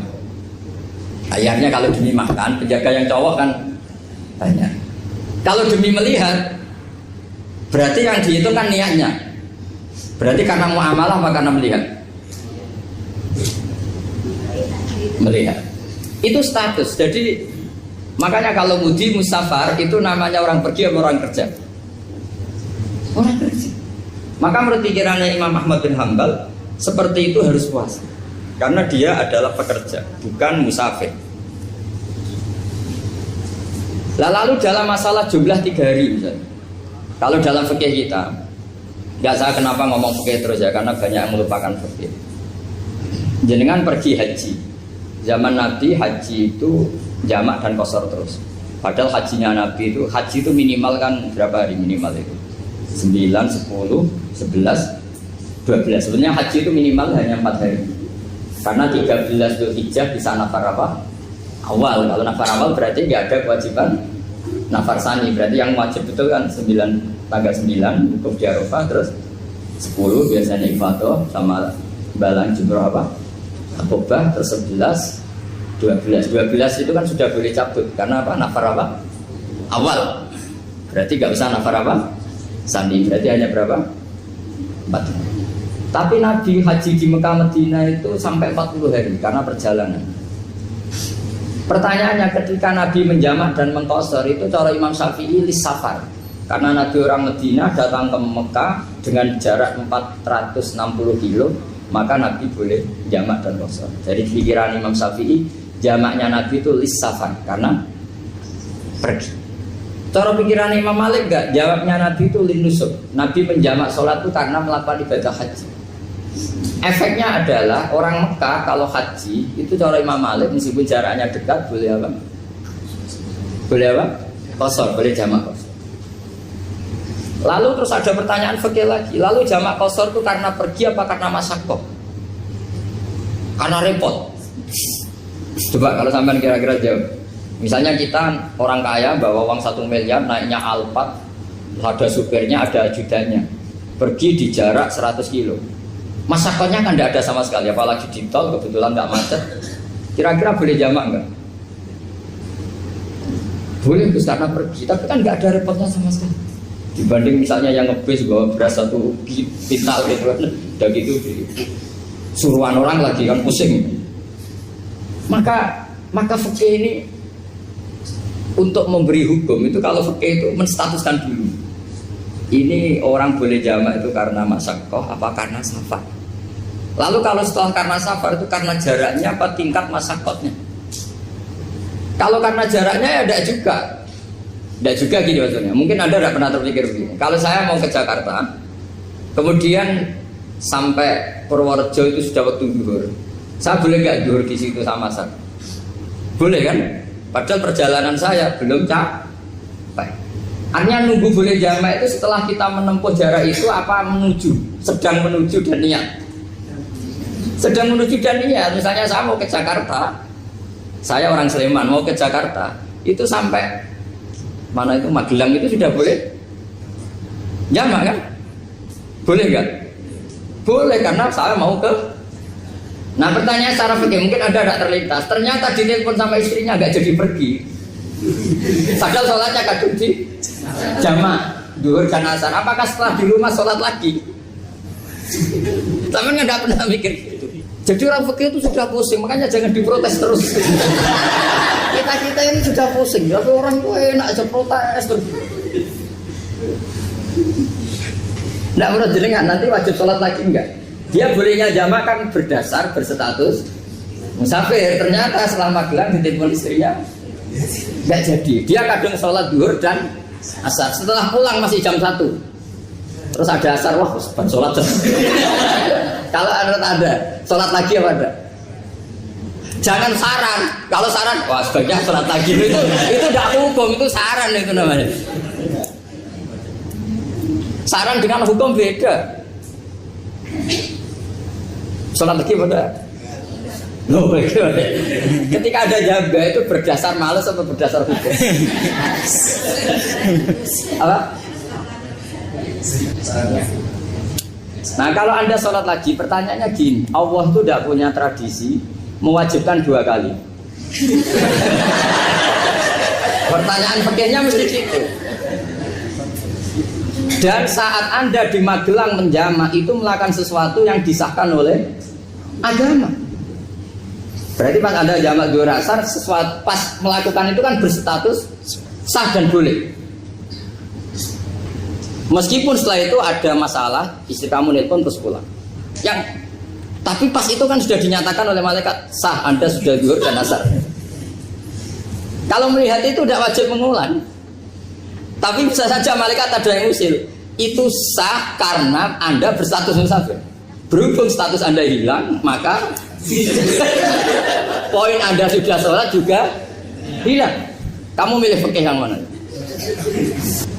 Akhirnya kalau demi makan penjaga yang cowok kan banyak. Kalau demi melihat berarti yang dihitung kan niatnya. Berarti karena muamalah apa karena melihat? Melihat. Itu status. Jadi makanya kalau mudi musafar itu namanya orang pergi atau orang kerja? Orang kerja. Maka menurut pikirannya Imam Ahmad bin Hanbal seperti itu harus puasa karena dia adalah pekerja, bukan musafir. Lalu dalam masalah jumlah 3 hari misalnya, kalau dalam fikih kita, nggak saya kenapa ngomong fikih terus ya, karena banyak yang melupakan fikih. Jenengan pergi haji. Zaman Nabi haji itu jamak dan qashar terus. Padahal hajinya Nabi itu, haji itu minimal kan berapa hari minimal itu? 9, 10, 11, 12. Sebenarnya haji itu minimal hanya 4 hari. Karena 13 Dzulhijjah bisa nafar apa? Awal. Kalau nafar awal berarti nggak ada kewajiban nafar sani. Berarti yang wajib betul kan tanggal 9 wukuf di Arafah, terus 10 biasanya ifadah sama balang jumroh apa? Akobah, terus 11, 12 itu kan sudah boleh cabut karena apa? Nafar apa? Awal. Berarti nggak usah nafar apa? Sani. Berarti hanya berapa? 4. Tapi Nabi haji di Mekah Medina itu sampai 40 hari karena perjalanan. Pertanyaannya ketika Nabi menjamak dan mengqashar itu cara Imam Syafi'i lis safar. Karena Nabi orang Medina datang ke Mekah dengan jarak 460 kilo, maka Nabi boleh jamak dan qashar. Jadi pikiran Imam Syafi'i jamaknya Nabi itu lis safar karena pergi. Cara pikiran Imam Malik enggak, jawabnya Nabi itu lin nusuk. Nabi menjamak sholat itu karena melakukan ibadah haji. Efeknya adalah orang Mekah kalau haji itu cara Imam Malik meskipun jaraknya dekat boleh apa? Boleh apa? Qashar, boleh jamak qashar. Lalu terus ada pertanyaan fikih lagi. Lalu jamak qashar itu karena pergi apa karena masyaqqah? Karena repot. Coba kalau sampean kira-kira jawab. Misalnya kita orang kaya bawa uang 1 miliar naiknya Alphard, ada supirnya, ada ajudannya, pergi di jarak 100 kilo. Masyaqqahnya kan tidak ada sama sekali, apalagi di tol kebetulan nggak macet. Kira-kira boleh jamak nggak? Boleh Gus karena pergi, tapi kan nggak ada repotnya sama sekali. Dibanding misalnya yang ngebis bawa beras 1 pintal gitu, udah gitu suruhan orang lagi kan pusing. Maka fikih ini untuk memberi hukum itu kalau fikih itu menstatuskan dulu. Ini orang boleh jamak itu karena masyaqqah apa karena safar. Lalu kalau setelah karena safar itu karena jaraknya apa tingkat masyaqqahnya. Kalau karena jaraknya ya tidak juga. Tidak juga gini maksudnya. Mungkin Anda tidak pernah terpikir begini. Kalau saya mau ke Jakarta, kemudian sampai Purworejo itu sudah waktu zuhur. Saya boleh nggak zuhur di situ sama saya? Boleh kan? Padahal perjalanan saya belum capek. Artinya nunggu boleh jamak itu setelah kita menempuh jarak itu apa menuju, sedang menuju dan niat. sedang menuju dan niat. Misalnya saya mau ke Jakarta, saya orang Sleman mau ke Jakarta, itu sampai mana itu Magelang itu sudah boleh jamak kan? Boleh nggak? Boleh karena saya mau ke. Nah pertanyaan secara fikih mungkin ada tidak terlintas. Ternyata ditelepon sama istrinya nggak jadi pergi. Padahal sholatnya kadung di jamak duhur dan asar. Apakah setelah di rumah sholat lagi? Tapi nggak pernah mikir gitu. Jadi orang fikih itu sudah pusing, makanya jangan diprotes terus. Kita ini sudah pusing, tapi orang itu enak aja protes terus. Nggak perlu jenengan, nanti wajib sholat lagi enggak? Dia bolehnya jamak kan berdasar berstatus musafir. Ternyata selama gelang ditelepon istrinya nggak jadi. Dia kadang sholat duhur dan asar. Setelah pulang masih jam 1. Terus ada asar, wah sholat terus. Kalau ada sholat lagi apa ada? Jangan saran. Kalau saran, wah sebaiknya sholat lagi itu tidak hukum, itu saran itu namanya. Saran dengan hukum beda. Sholat lagi pada. Loh, ketika ada jaga itu berdasar malas atau berdasar hukum? Apa? Nah kalau anda sholat lagi, pertanyaannya gini, Allah itu tidak punya tradisi mewajibkan 2 kali. Pertanyaan fikihnya mesti gitu. Dan saat anda di Magelang menjamak itu melakukan sesuatu yang disahkan oleh agama. Berarti pas anda jamak duhur asar, sesuatu pas melakukan itu kan berstatus sah dan boleh. Meskipun setelah itu ada masalah, istri kamu nelpon terus pulang. Tapi pas itu kan sudah dinyatakan oleh malaikat sah, anda sudah duhur dan asar. Kalau melihat itu tidak wajib mengulang. Tapi bisa saja malaikat ada yang usil. Itu sah karena anda berstatus musafir. Berhubung status anda hilang, maka poin anda sudah sholat juga hilang. Kamu milih fikih yang mana?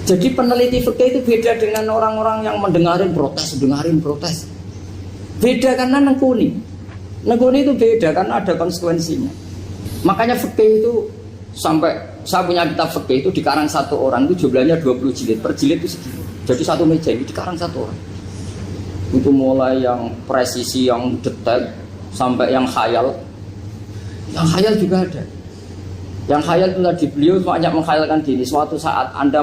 Jadi peneliti fikih itu beda dengan orang-orang yang dengarin protes. Beda karena nengkuni itu beda karena ada konsekuensinya. Makanya fikih itu sampai saya punya kitab fikih itu dikarang satu orang itu jumlahnya 20 jilid, per jilid itu segini. Jadi satu meja ini dikarang satu orang. Itu mulai yang presisi, yang detail sampai yang khayal. Yang khayal juga ada. Yang khayal itu tadi beliau banyak mengkhayalkan gini, suatu saat anda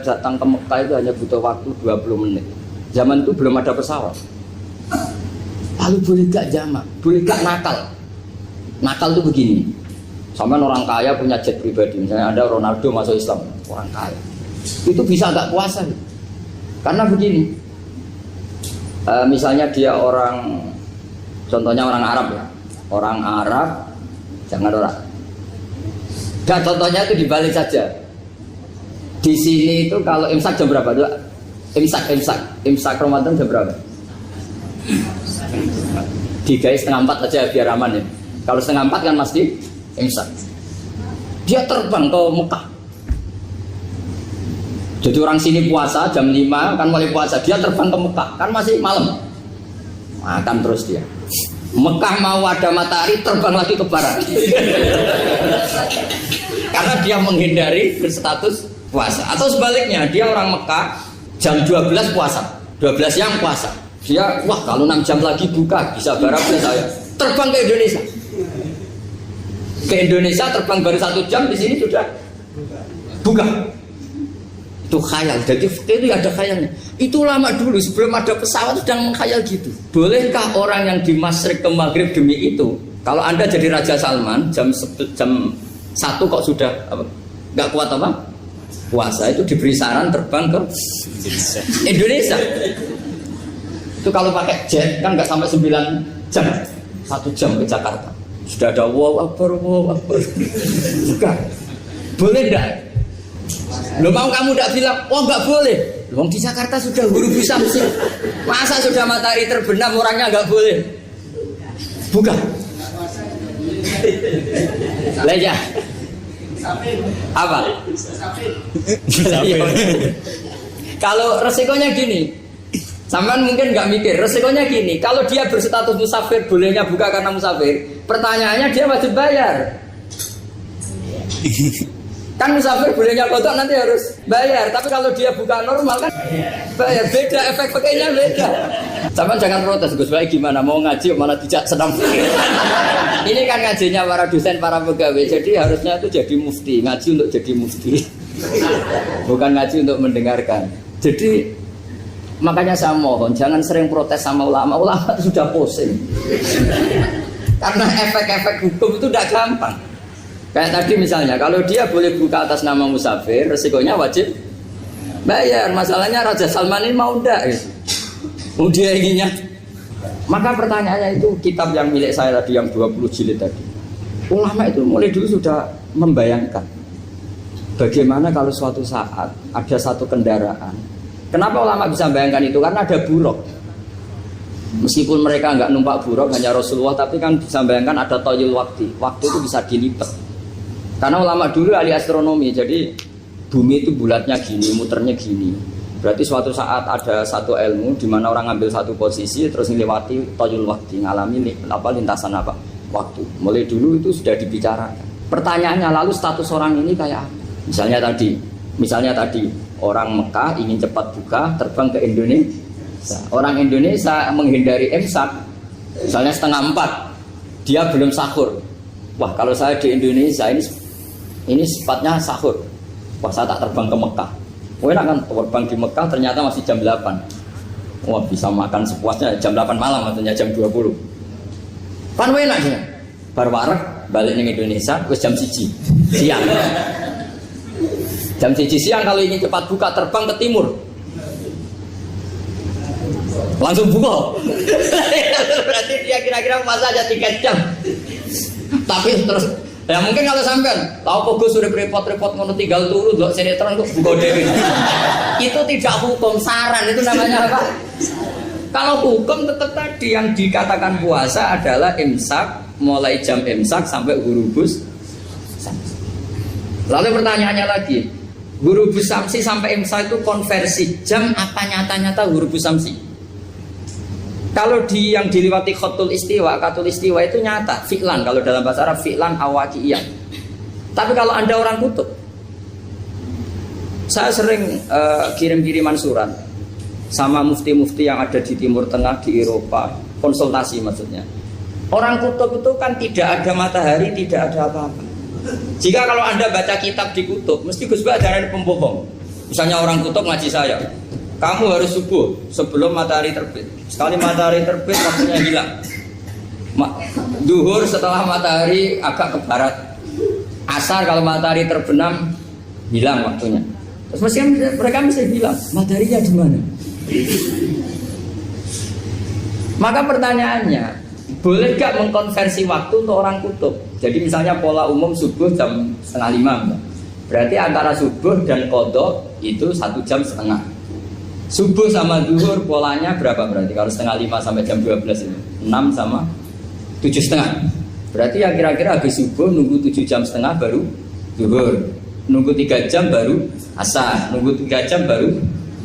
datang ke Mekah itu hanya butuh waktu 20 menit. Zaman itu belum ada pesawat. Lalu boleh gak jamak? Boleh gak nakal? Nakal itu begini. Sama orang kaya punya jet pribadi, misalnya ada Ronaldo masuk Islam, orang kaya. Itu bisa gak puasa? Karena begini. Misalnya dia orang, contohnya orang Arab ya. Orang Arab, jangan orang. Nah, contohnya itu dibalik saja. Di sini itu kalau imsak jam berapa? Imsak Ramadan jam berapa? 3:30 aja biar aman ya. Kalau 3:30 kan masih imsak. Dia terbang ke Mekah. Jadi orang sini puasa jam 5 kan mulai puasa. Dia terbang ke Mekah kan masih malam. Makan terus dia. Mekah mau ada matahari terbang lagi ke barat. Karena dia menghindari berstatus puasa. Atau sebaliknya, dia orang Mekah jam 12 puasa, 12 siang puasa. Dia, wah kalau 6 jam lagi buka, bisa barat saya. Terbang ke Indonesia. Ke Indonesia terbang baru 1 jam, di sini sudah buka. Itu khayal. Jadi itu ada khayalnya. Itu lama dulu sebelum ada pesawat sedang mengkhayal gitu. Bolehkah orang yang di Masyrik ke Maghrib demi itu? Kalau anda jadi Raja Salman jam 1 kok sudah apa? Nggak kuat apa? Puasa itu diberi saran terbang ke Indonesia. Itu kalau pakai jet kan nggak sampai 9 jam, 1 jam ke Jakarta. Sudah ada wow akbar. Bukan. Boleh enggak? Lo mau kamu enggak bilang, oh enggak boleh. Wong di Jakarta sudah huru bisa sih. Masa sudah matahari terbenam orangnya enggak boleh? Bukan. Leja. Apa? Kalau resikonya gini, Sampean mungkin nggak mikir, resikonya gini, kalau dia berstatus musafir, bolehnya buka karena musafir, pertanyaannya dia wajib bayar. Kan musafir bolehnya kodok nanti harus bayar, tapi kalau dia buka normal kan bayar, beda, efek pakainya beda. Sampean jangan protes, Gus Baik gimana, mau ngaji malah tidak senam. Ini kan ngajinya para dosen, para pegawai, jadi harusnya itu jadi mufti, ngaji untuk jadi mufti. Bukan ngaji untuk mendengarkan. Jadi makanya saya mohon jangan sering protes sama ulama. Ulama itu sudah pusing. Karena efek-efek hukum itu tidak gampang. Kayak tadi misalnya kalau dia boleh buka atas nama musafir, resikonya wajib bayar. Masalahnya Raja Salman ini mau ndak? Dia inginnya. Maka pertanyaannya itu kitab yang milik saya tadi yang 20 jilid tadi. Ulama itu mulai dulu sudah membayangkan bagaimana kalau suatu saat ada satu kendaraan. Kenapa ulama bisa bayangkan itu? Karena ada buruk. Meskipun mereka nggak numpak buruk, hanya Rasulullah, tapi kan bisa bayangkan ada toyul waktu. Waktu itu bisa dilipat. Karena ulama dulu ahli astronomi, jadi bumi itu bulatnya gini, muternya gini. Berarti suatu saat ada satu ilmu di mana orang ngambil satu posisi terus melewati toyul waktu, ngalami lintasan waktu. Mulai dulu itu sudah dibicarakan. Pertanyaannya lalu status orang ini kayak apa? Misalnya tadi orang Mekah ingin cepat buka terbang ke Indonesia. Orang Indonesia menghindari imsak, misalnya 3:30, dia belum sahur. Wah kalau saya di Indonesia ini sifatnya sahur. Wah saya tak terbang ke Mekah. Enak kan terbang di Mekah ternyata masih jam 8. Wah bisa makan sepuasnya jam 8 malam artinya jam 20. Kan enak sih. Bar wareg balik ke Indonesia terus jam 1 siang. Jam 1 siang kalau ingin cepat buka terbang ke timur langsung buka. Berarti dia kira-kira masa aja 3 jam. Tapi terus ya mungkin kalau sampean tahu kok Gus sudah repot-repot ngono tinggal turu ndelok sinetron kok buka dhewe. Itu tidak hukum, saran itu namanya apa? Kalau hukum tetap tadi yang dikatakan puasa adalah imsak, mulai jam imsak sampai hurubus. Lalu pertanyaannya lagi, hurubus samsi sampai imsak itu konversi jam apa nyata-nyata hurubus samsi? Kalau yang diliwati khotul istiwa, katul istiwa itu nyata, fi'lan. Kalau dalam bahasa Arab fi'lan awaqiyah. Tapi kalau Anda orang kutub, saya sering kirim-kiriman surat sama mufti-mufti yang ada di Timur Tengah, di Eropa, konsultasi maksudnya. Orang kutub itu kan tidak ada matahari, tidak ada apa-apa. Jika kalau Anda baca kitab di kutub, mesti Gus Bah ada pembohong. Misalnya orang kutub ngaji saya, kamu harus subuh sebelum matahari terbit. Sekali matahari terbit waktunya hilang. Duhur setelah matahari agak ke barat. Asar kalau matahari terbenam hilang waktunya. Terus mereka mesti bilang mataharinya di mana? Maka pertanyaannya, boleh gak mengkonversi waktu untuk orang kutub? Jadi misalnya pola umum subuh jam 4:30. Berarti antara subuh dan qadha itu 1,5 jam. Subuh sama duhur polanya berapa berarti? Kalau 4:30 sampai jam 12 itu 6 sama 7,5. Berarti ya kira-kira habis subuh nunggu 7,5 jam baru duhur, nunggu 3 jam baru asar, nunggu 3 jam baru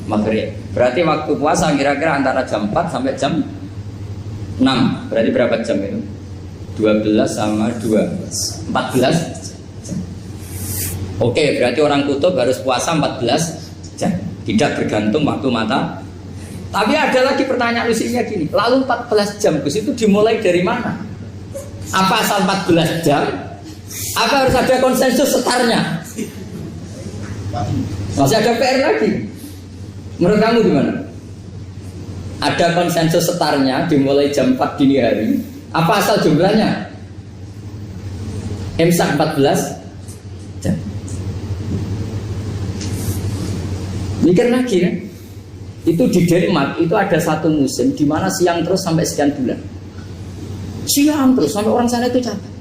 maghrib. Berarti waktu puasa kira-kira antara jam 4 sampai jam 6. Berarti berapa jam itu? 12 sama 2 14 jam. Oke, berarti orang kutub harus puasa 14 jam. Tidak bergantung waktu mata. Tapi ada lagi pertanyaan lucunya gini, lalu 14 jam Gus itu dimulai dari mana? Apa asal 14 jam? Apa harus ada konsensus setarnya? Masih ada PR lagi. Menurut kamu gimana? Ada konsensus setarnya dimulai jam 4 dini hari. Apa asal jumlahnya? Imsak 14 jam. Mikir lagi kan? Itu di Denmark itu ada satu musim di mana siang terus sampai sekian bulan. Siang terus sampai orang sana itu capek.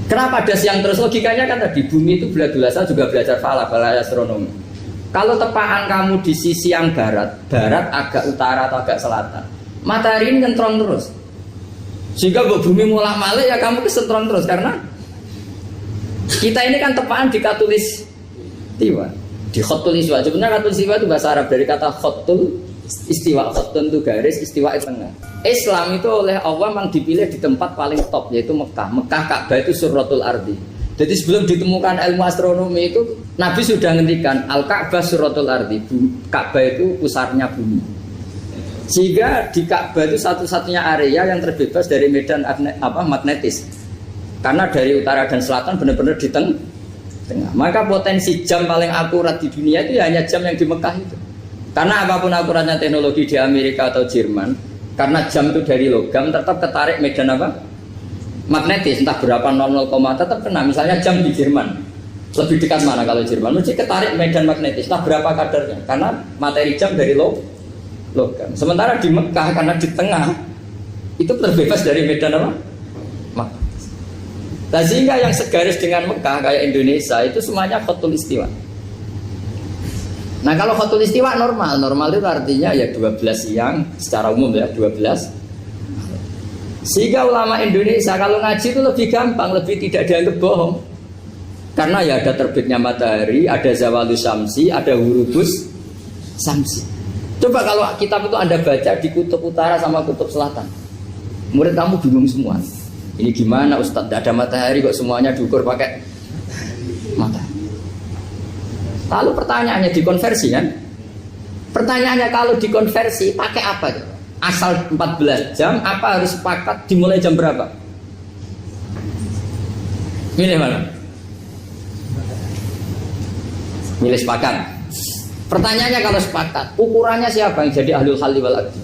Kenapa ada siang terus? Logikanya kan tadi bumi itu saya juga belajar falak, astronomi. Kalau tepaan kamu di sisi yang barat agak utara atau agak selatan, matahari ini nyentrong terus. Sehingga bumi mulak-malik ya kamu kesentrong terus karena kita ini kan tepaan di katulis tiwa. Di khotul istiwa. Sebenarnya khotul istiwa itu bahasa Arab dari kata khotul istiwa. Khotun itu garis, istiwa itu tengah. Islam itu oleh Allah memang dipilih di tempat paling top yaitu Mekah. Mekah Ka'bah itu surratul ardi. Jadi sebelum ditemukan ilmu astronomi itu Nabi sudah ngendikan Al-Ka'bah surratul ardi. Ka'bah itu pusarnya bumi. Sehingga di Ka'bah itu satu-satunya area yang terbebas dari medan magnetis. Karena dari utara dan selatan benar-benar di tengah. Maka potensi jam paling akurat di dunia itu ya hanya jam yang di Mekah itu. Karena apapun akuratnya teknologi di Amerika atau Jerman, karena jam itu dari logam tetap ketarik medan magnetis, entah berapa 00, tetap kena. Misalnya jam di Jerman lebih dekat mana kalau Jerman? Mesti ketarik medan magnetis, entah berapa kadarnya. Karena materi jam dari logam. Sementara di Mekah karena di tengah itu terbebas dari medan magnetis. Nah, sehingga yang segaris dengan Mekah kayak Indonesia itu semuanya khotul istiwa. Nah kalau khotul istiwa normal itu artinya ya 12 siang secara umum ya 12. Sehingga ulama Indonesia kalau ngaji itu lebih gampang, lebih tidak dianggap bohong. Karena ya ada terbitnya matahari, ada zawalus syamsi, ada hurubus syamsi. Coba kalau kitab itu Anda baca di kutub utara sama kutub selatan, murid kamu bingung semua. Ini gimana Ustadz, tidak ada matahari kok semuanya diukur pakai matahari. Lalu pertanyaannya dikonversi kan? Pertanyaannya kalau dikonversi pakai apa? Asal 14 jam, apa harus sepakat dimulai jam berapa? Milih mana? Milih sepakat. Pertanyaannya kalau sepakat, ukurannya siapa yang jadi ahlul halli wal aqdi?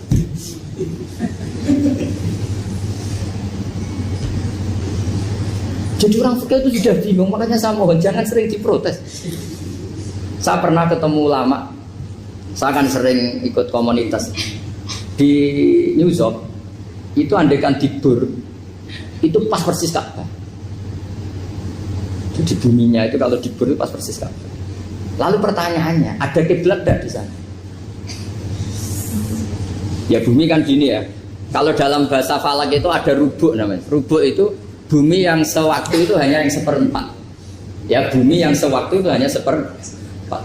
Jadi orang fikih itu sudah bingung, makanya saya mohon jangan sering diprotes. Saya pernah ketemu ulama, saya kan sering ikut komunitas di New York. Itu andaikan dibur, itu pas persis Ka'bah. Jadi buminya itu kalau dibur itu pas persis Ka'bah. Lalu pertanyaannya, ada kiblat tidak di sana? Ya bumi kan gini ya. Kalau dalam bahasa falak itu ada rubuk namanya. Rubuk itu bumi yang sewaktu itu hanya yang seperempat. Ya bumi yang sewaktu itu hanya seperempat.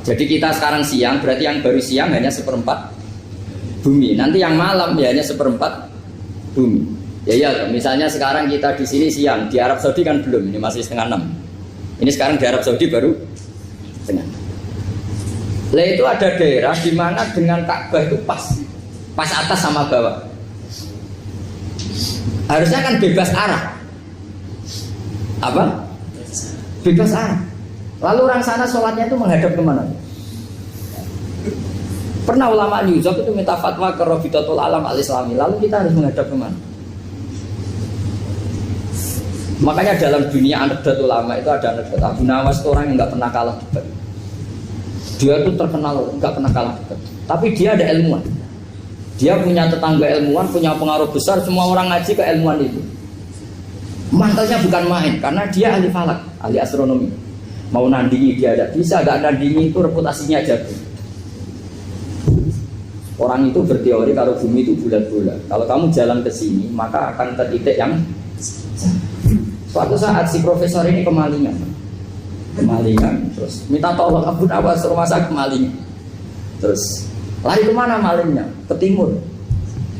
Jadi kita sekarang siang, berarti yang baru siang hanya seperempat bumi. Nanti yang malam ya hanya seperempat bumi. Ya misalnya sekarang kita di sini siang, di Arab Saudi kan belum, ini masih 5:30. Ini sekarang di Arab Saudi baru 5:30. Lah itu ada daerah di mana dengan Ka'bah itu pas atas sama bawah. Harusnya kan bebas arah. Apa? Bebas arah. Lalu orang sana sholatnya itu menghadap kemana? Pernah ulama New York itu minta fatwa ke Rabitatul Alam Al-Islami. Lalu kita harus menghadap kemana? Makanya dalam dunia anekdot ulama itu ada anekdot Abu Nawas itu orang yang nggak pernah kalah debat. Dia itu terkenal nggak pernah kalah debat. Tapi dia ada ilmuwan. Dia punya tetangga ilmuwan, punya pengaruh besar. Semua orang ngaji ke ilmuwan itu. Mantelnya bukan main, karena dia ahli falak, ahli astronomi. Mau nandingi dia tidak bisa, gak nandingi itu reputasinya jatuh. Orang itu berteori kalau bumi itu bulat-bulat. Kalau kamu jalan ke sini, maka akan ke titik yang suatu saat si profesor ini kemalingan, terus minta tolong Abu Nawas rumah saya kemalingan. Terus lari kemana malingnya? Ke timur.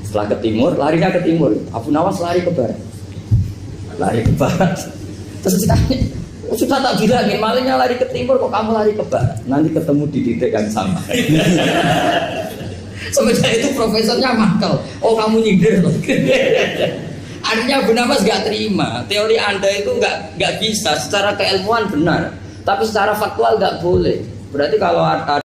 Setelah ke timur, larinya ke timur. Abu Nawas lari ke barat. Terus ditanya, sudah tak bilangin malingnya lari ke timur kok kamu lari ke barat? Nanti ketemu di titik yang sama. Semenjak itu profesornya makal. Oh kamu nyindir. Artinya Abu Nawas gak terima. Teori Anda itu gak bisa. Secara keilmuan benar, tapi secara faktual gak boleh. Berarti kalau ada